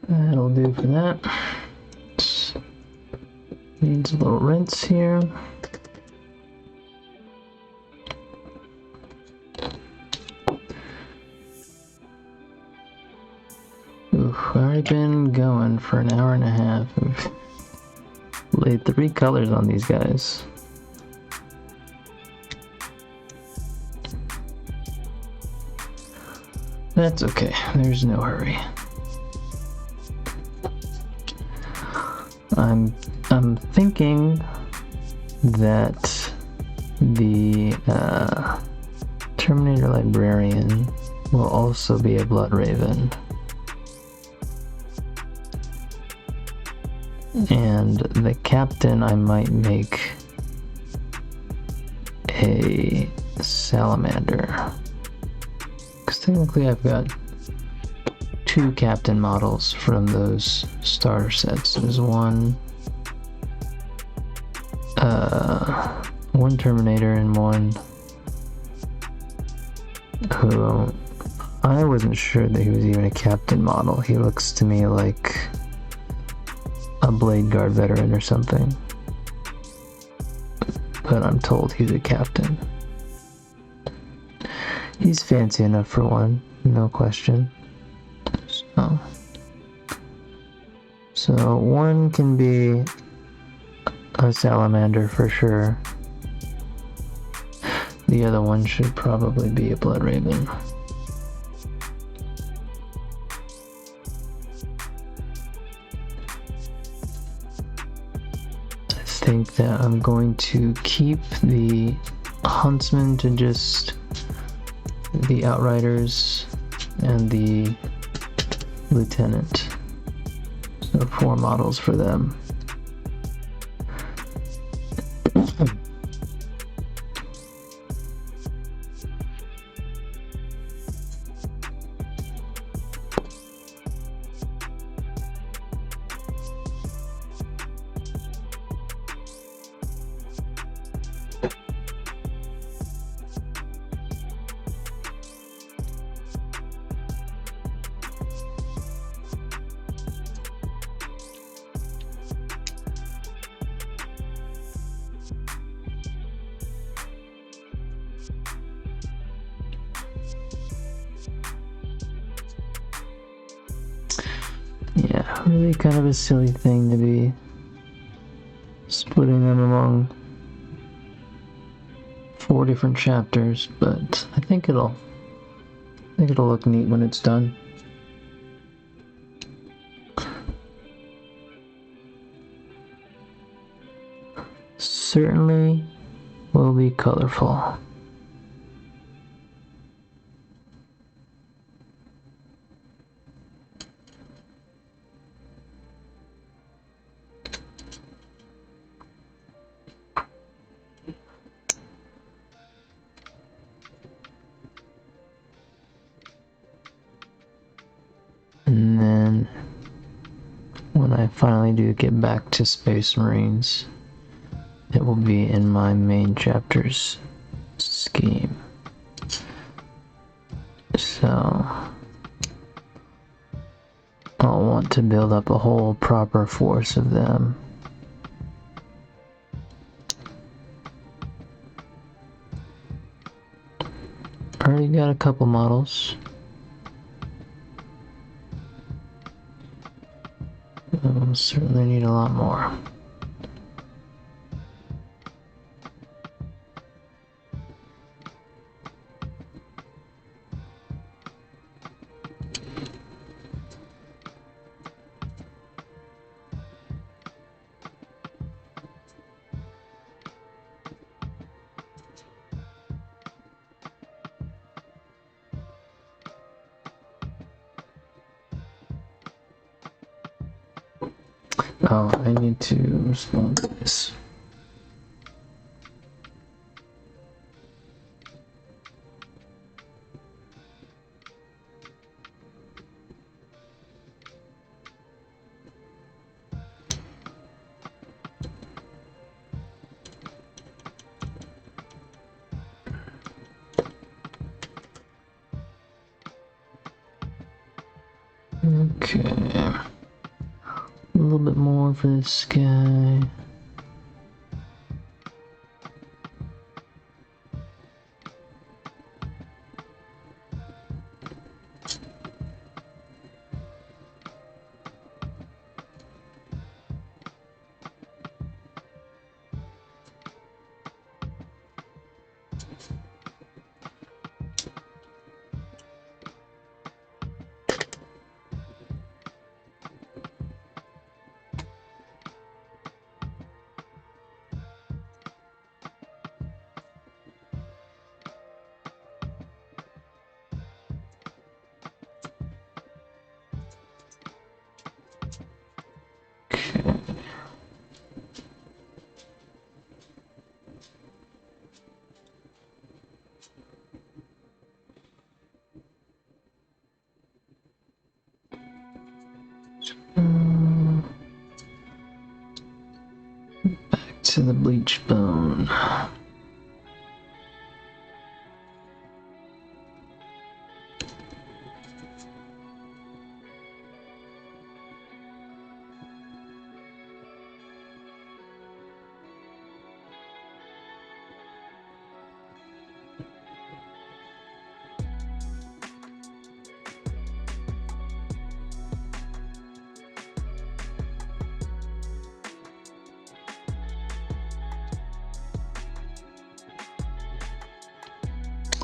That'll do for that. Needs a little rinse here. Oof, I've already been going for an hour and a half. I've laid 3 colors on these guys. That's okay, there's no hurry. I'm thinking that the Terminator Librarian will also be a Blood Raven. And the Captain I might make a Salamander. Because technically I've got 2 Captain models from those starter sets. There's one Terminator and one who I wasn't sure that he was even a captain model. He looks to me like a Blade Guard veteran or something. But I'm told he's a captain. He's fancy enough for one, no question. So one can be a salamander for sure. The other one should probably be a blood raven. I think that I'm going to keep the huntsman to just the outriders and the lieutenant. So 4 models for them. Yeah, really kind of a silly thing to be splitting them among 4 different chapters, but I think it'll look neat when it's done. Certainly will be colorful. And then when I finally do get back to Space Marines, it will be in my main chapter's scheme. So I'll want to build up a whole proper force of them. Already got a couple models. Certainly need a lot more. Oh, I need to respond to this. Okay. A little bit more for this guy. Back to the bleach bone.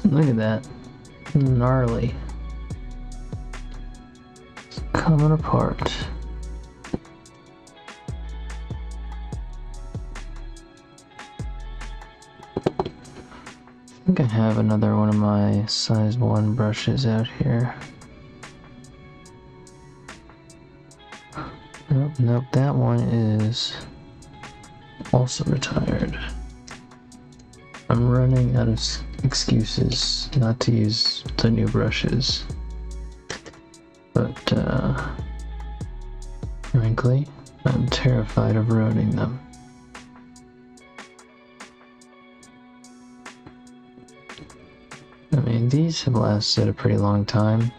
Look at that. Gnarly. It's coming apart. I think I have another one of my size 1 brushes out here. Nope, that one is also retired. I'm running out of excuses not to use the new brushes. But, frankly, I'm terrified of ruining them. I mean, these have lasted a pretty long time.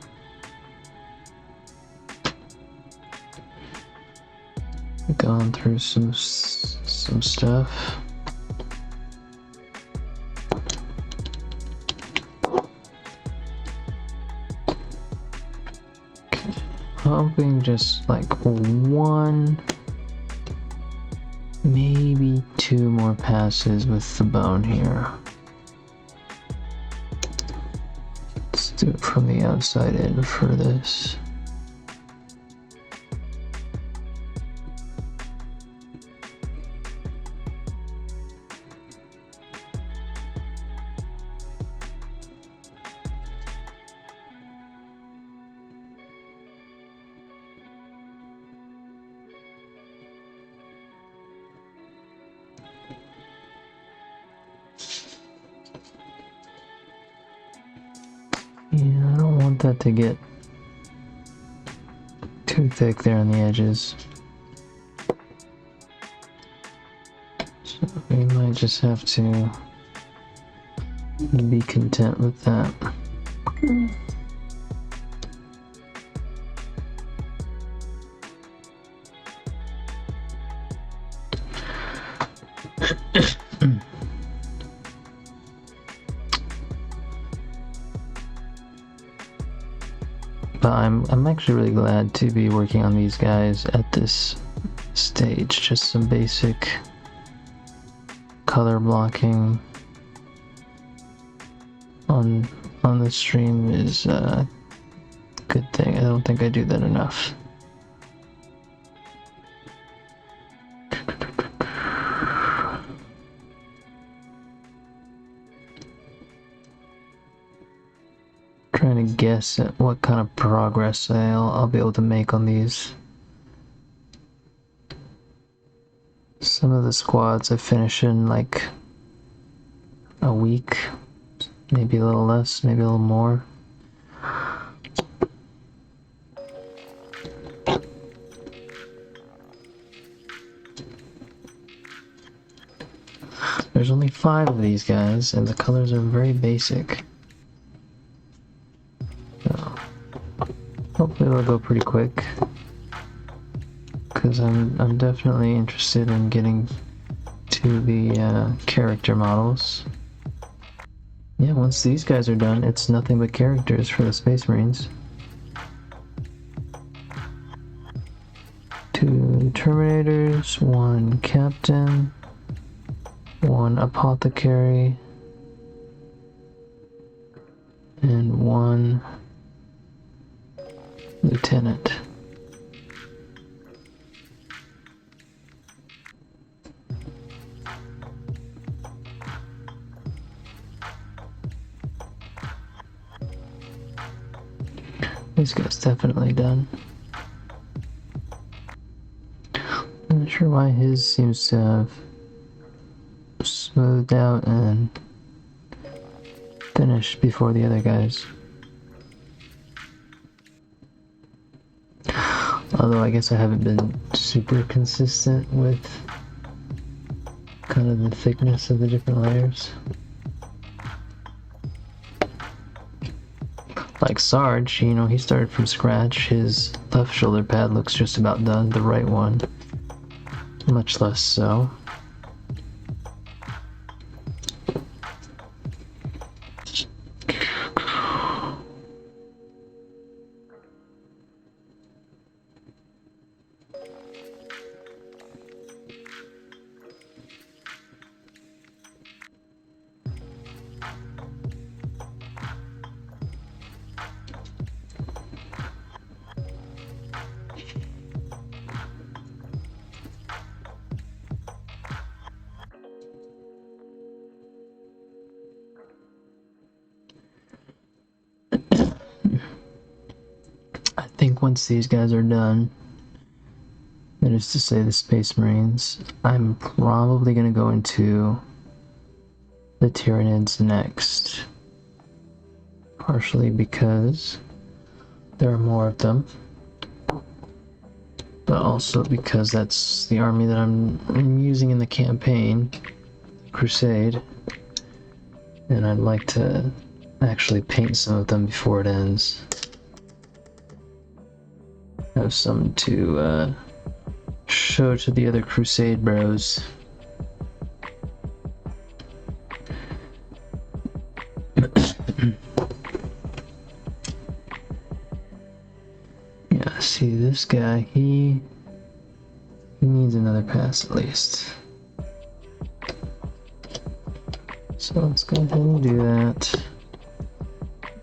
Gone through some stuff. Okay. Hoping just like 1, maybe 2 more passes with the bone here. Let's do it from the outside in for this. Yeah, I don't want that to get too thick there on the edges. So we might just have to be content with that. But I'm actually really glad to be working on these guys at this stage. Just some basic color blocking on the stream is a good thing. I don't think I do that enough. Trying to guess at what kind of progress I'll be able to make on these. Some of the squads I finish in like a week, maybe a little less, maybe a little more. There's only 5 of these guys, and the colors are very basic. So, hopefully they'll go pretty quick, because I'm definitely interested in getting to the character models. Yeah, once these guys are done, it's nothing but characters for the Space Marines. 2 Terminators, 1 Captain, 1 Apothecary, and 1 Lieutenant. This guy's definitely done. I'm not sure why his seems to have smoothed out and finished before the other guys. Although I guess I haven't been super consistent with kind of the thickness of the different layers. Like Sarge, you know, he started from scratch. His left shoulder pad looks just about done. The right one, much less so. think once these guys are done, that is to say the Space Marines, I'm probably going to go into the Tyranids next. Partially because there are more of them, but also because that's the army that I'm using in the campaign, Crusade, and I'd like to actually paint some of them before it ends. Have some to show to the other Crusade bros. Yeah, see this guy, he needs another pass at least. So let's go ahead and do that.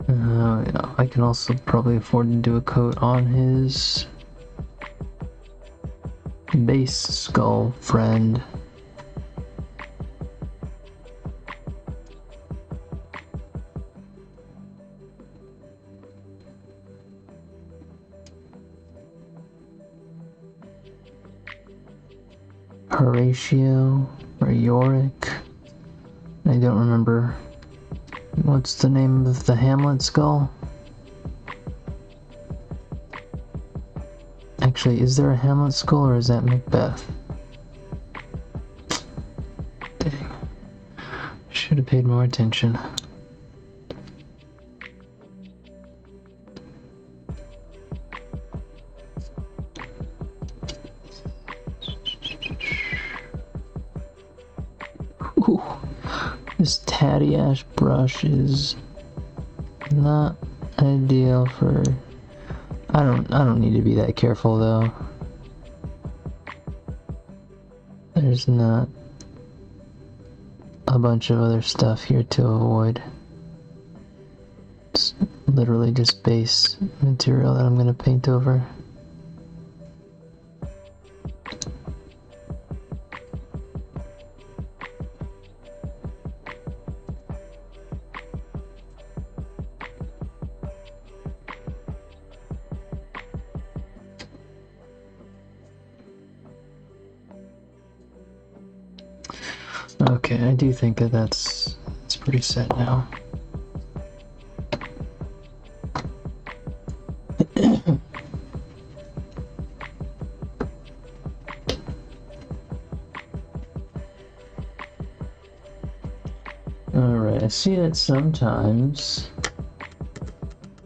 Yeah, I can also probably afford to do a coat on his base skull friend. Horatio or Yorick. I don't remember. What's the name of the Hamlet skull? Actually, is there a Hamlet skull or is that Macbeth? Dang. Should have paid more attention. Ooh, this tatty ash brush is not ideal for. I don't need to be that careful though. There's not a bunch of other stuff here to avoid. It's literally just base material that I'm gonna paint over. Okay, I do think that it's pretty set now. Alright, I see that sometimes,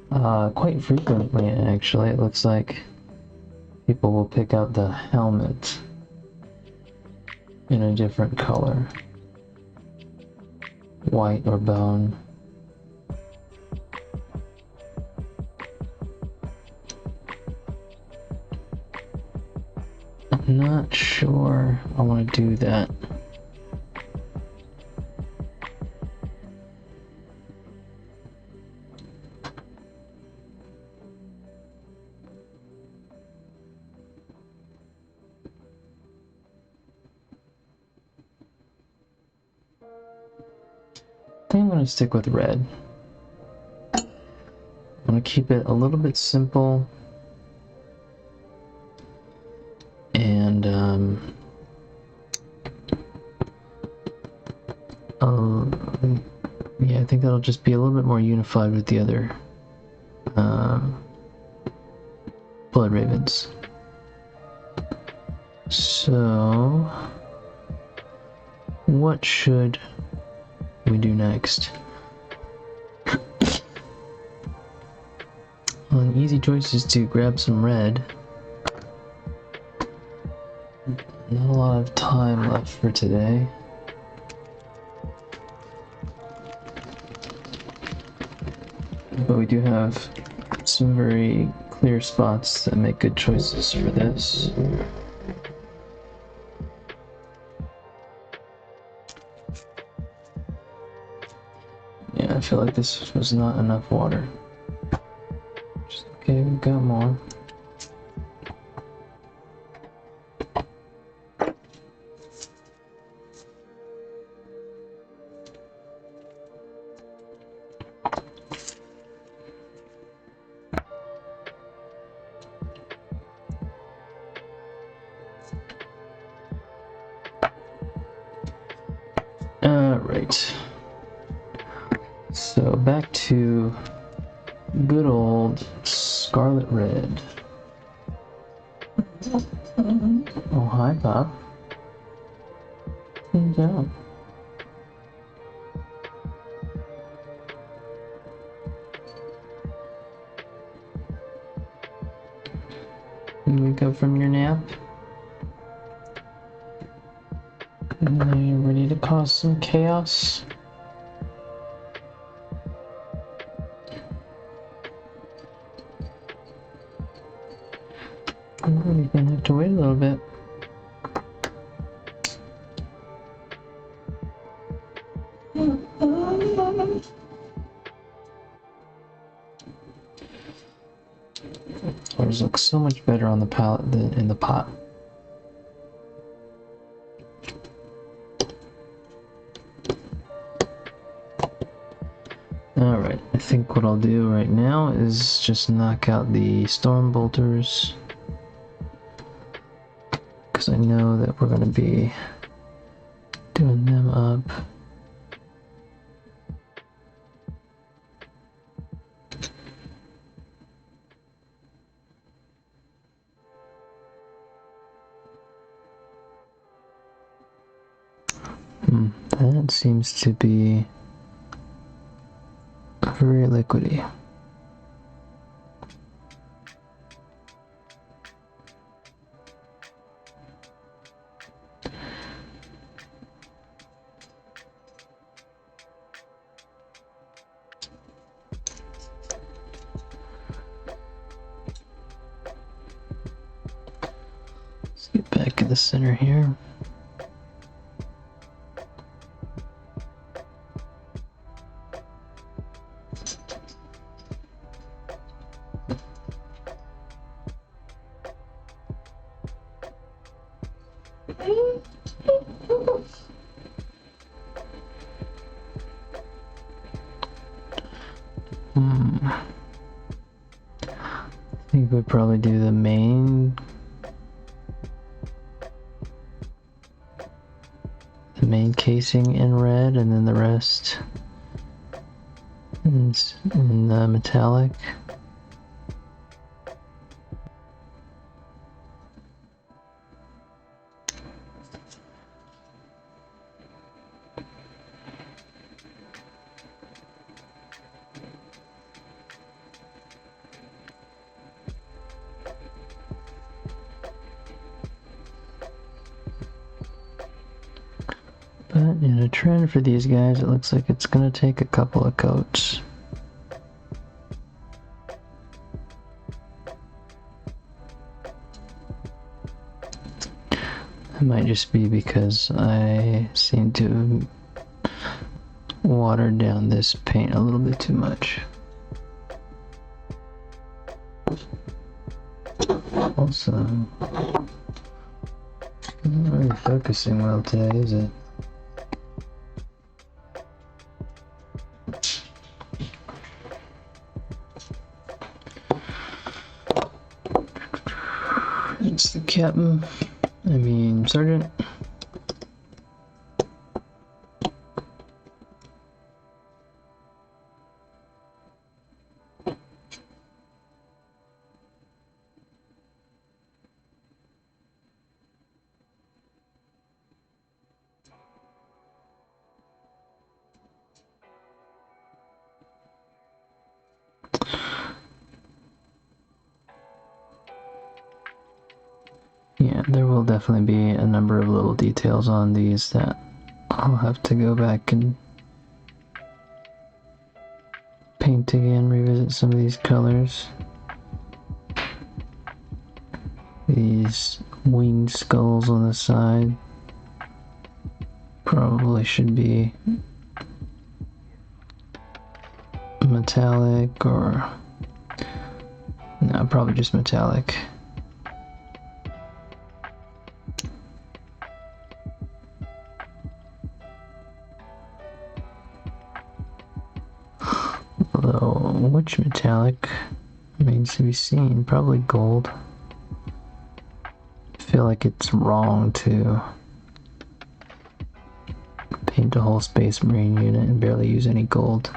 quite frequently actually, it looks like people will pick out the helmet in a different color. White or bone. I'm not sure I want to do that. I think I'm going to stick with red. I'm going to keep it a little bit simple. And, yeah, I think that'll just be a little bit more unified with the other, Blood Ravens. So, what should we do next? Well, an easy choice is to grab some red. Not a lot of time left for today. But we do have some very clear spots that make good choices for this. Yeah, I feel like this was not enough water. Okay, we've got more. Alright. So back to good old Scarlet Red. Oh, hi, Pop. Good job. You wake up from your nap? Are you ready to cause some chaos? I'm really gonna have to wait a little bit. Yours looks so much better on the palette than in the pot. Alright, I think what I'll do right now is just knock out the storm bolters, because I know that we're going to be doing them up. That seems to be very liquidy. Let's get back in the center here. I think we'd probably do the main casing in red, and then the rest in the metallic. But in a trend for these guys, it looks like it's going to take a couple of coats. It might just be because I seem to have watered down this paint a little bit too much. Also, not really focusing well today, is it? It's the captain. Sergeant. Yeah, there will definitely be a number of little details on these that I'll have to go back and paint again, revisit some of these colors. These winged skulls on the side probably should be metallic, or no, probably just metallic. Although, which metallic remains to be seen? Probably gold. I feel like it's wrong to paint print a whole Space Marine unit and barely use any gold.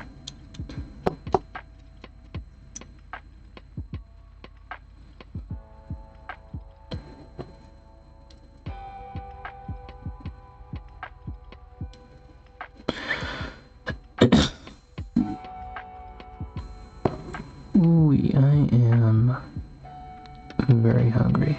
Ooh, I am very hungry.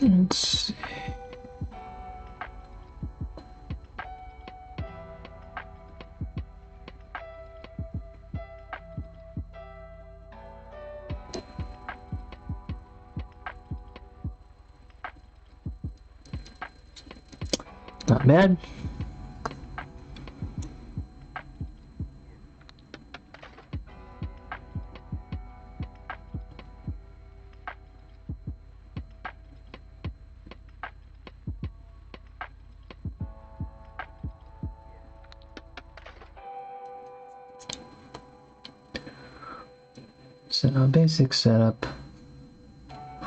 Let's see. Not bad. So, basic setup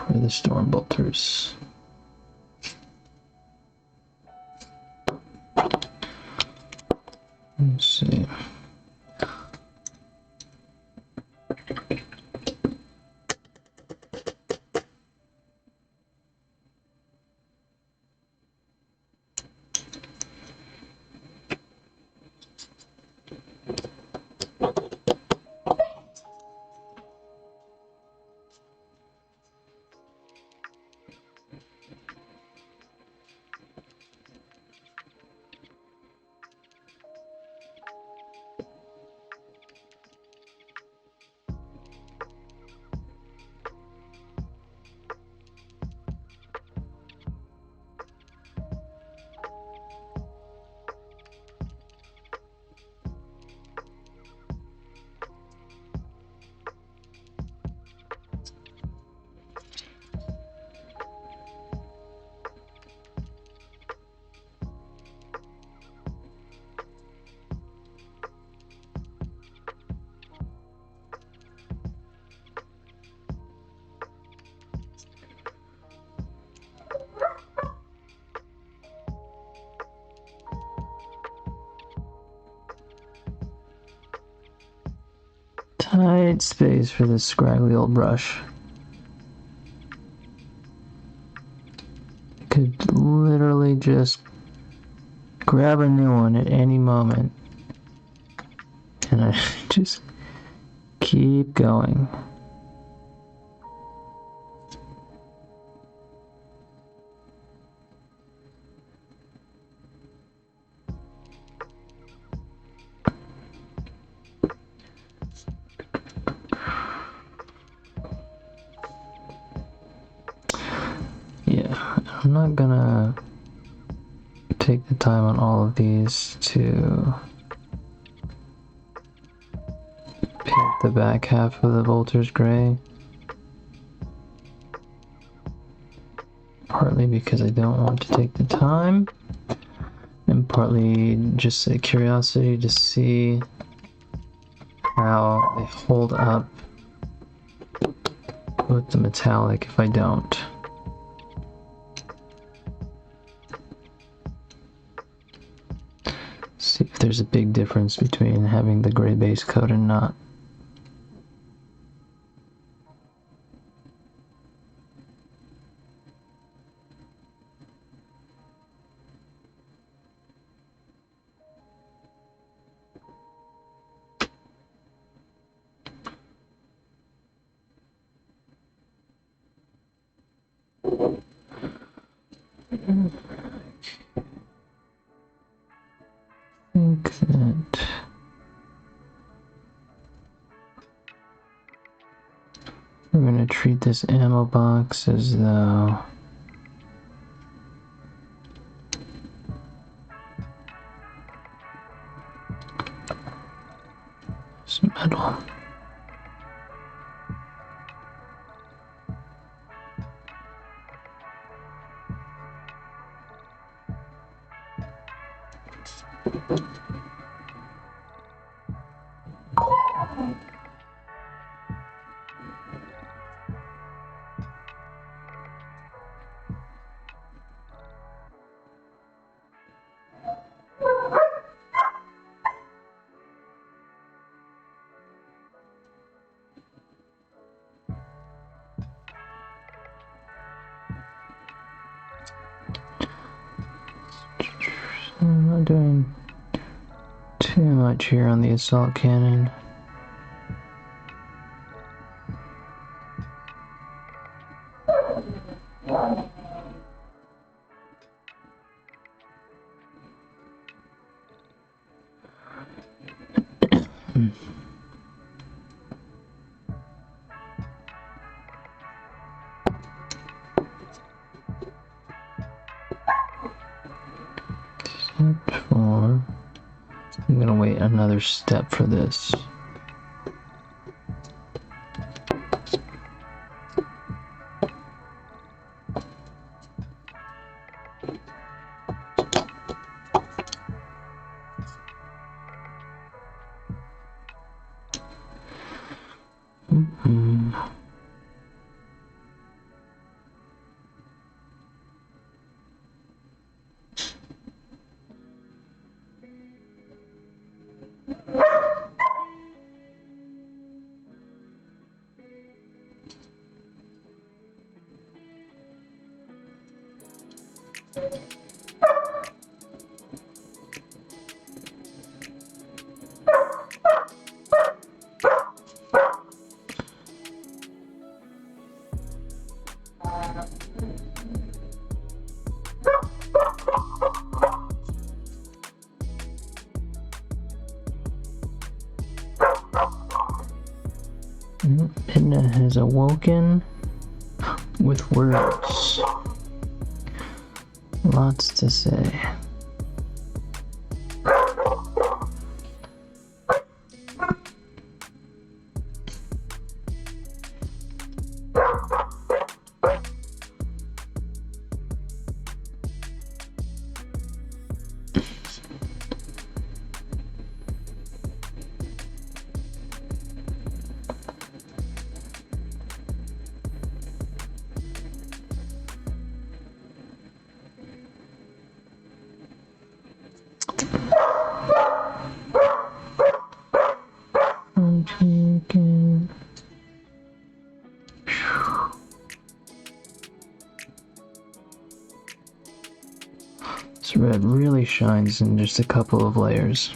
for the storm bolters. Let's see. Tight space for this scraggly old brush. Could literally just grab a new one at any moment. And I just keep going. I'm not gonna take the time on all of these to paint the back half of the bolters gray. Partly because I don't want to take the time, and partly just a curiosity to see how they hold up with the metallic if I don't. See if there's a big difference between having the gray base coat and not. Think that we're going to treat this ammo box as though it's metal. I'm not doing too much here on the assault cannon. Step 4. I'm gonna wait another step for this. Midna has awoken with words. Lots to say. Again. This red really shines in just a couple of layers.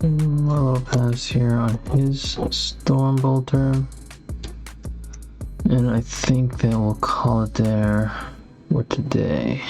A little pass here on his Stormbolter, and I think that we'll call it there for today.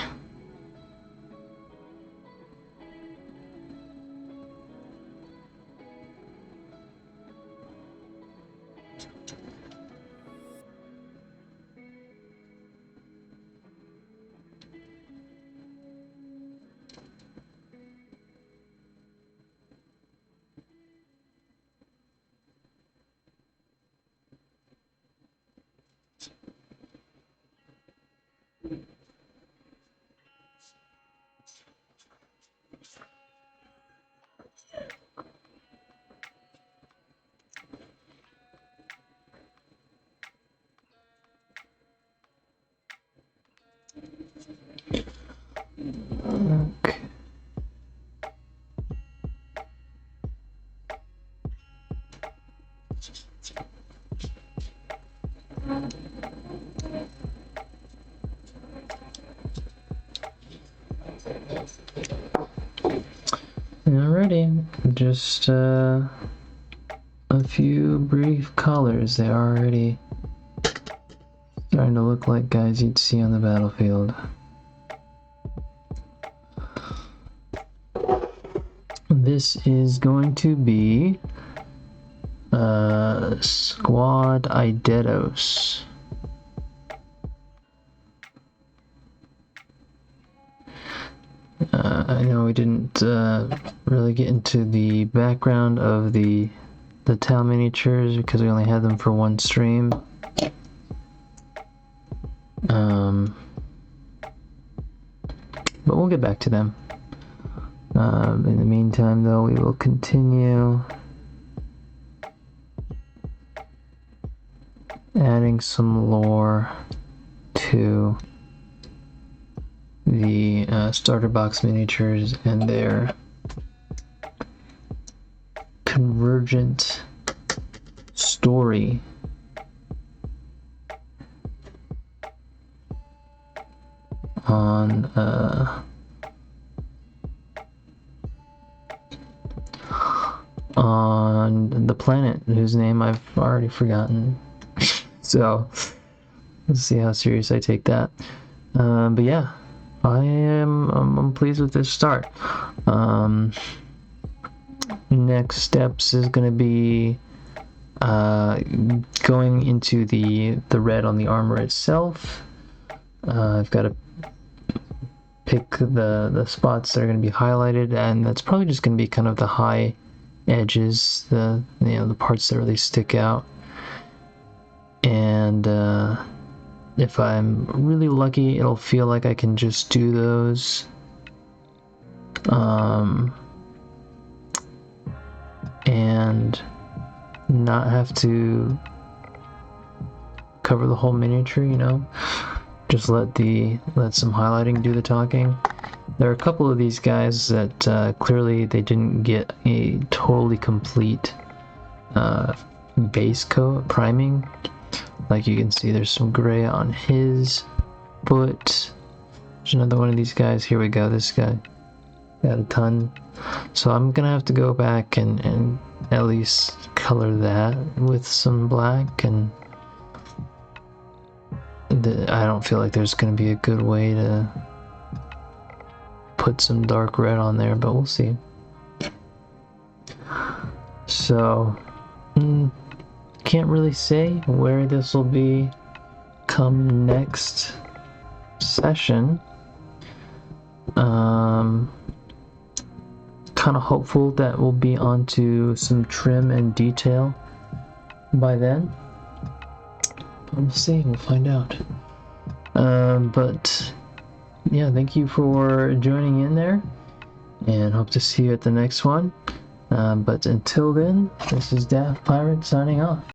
Okay. Alrighty, just a few brief colors. They're already starting to look like guys you'd see on the battlefield. This is going to be Squad Eidetos. I know we didn't really get into the background of the tile miniatures because we only had them for one stream. But we'll get back to them. In the meantime, though, we will continue adding some lore to the starter box miniatures and their convergent story. On the planet whose name I've already forgotten. So let's see how serious I take that. But yeah, I'm pleased with this start. Next steps is going to be going into the red on the armor itself. I've got to pick the spots that are going to be highlighted, and that's probably just going to be kind of the high edges, the parts that really stick out. And if I'm really lucky, it'll feel like I can just do those. And not have to cover the whole miniature, just let some highlighting do the talking. There are a couple of these guys that clearly they didn't get a totally complete base coat priming. Like you can see, there's some gray on his foot. There's another one of these guys. Here we go. This guy got a ton. So I'm gonna have to go back and at least color that with some black, and I don't feel like there's gonna be a good way to put some dark red on there, but we'll see. So can't really say where this will be come next session. Kind of hopeful that we'll be onto some trim and detail by then. We'll see, we'll find out. But yeah, thank you for joining in there, and hope to see you at the next one. But until then, this is Daft Pirate signing off.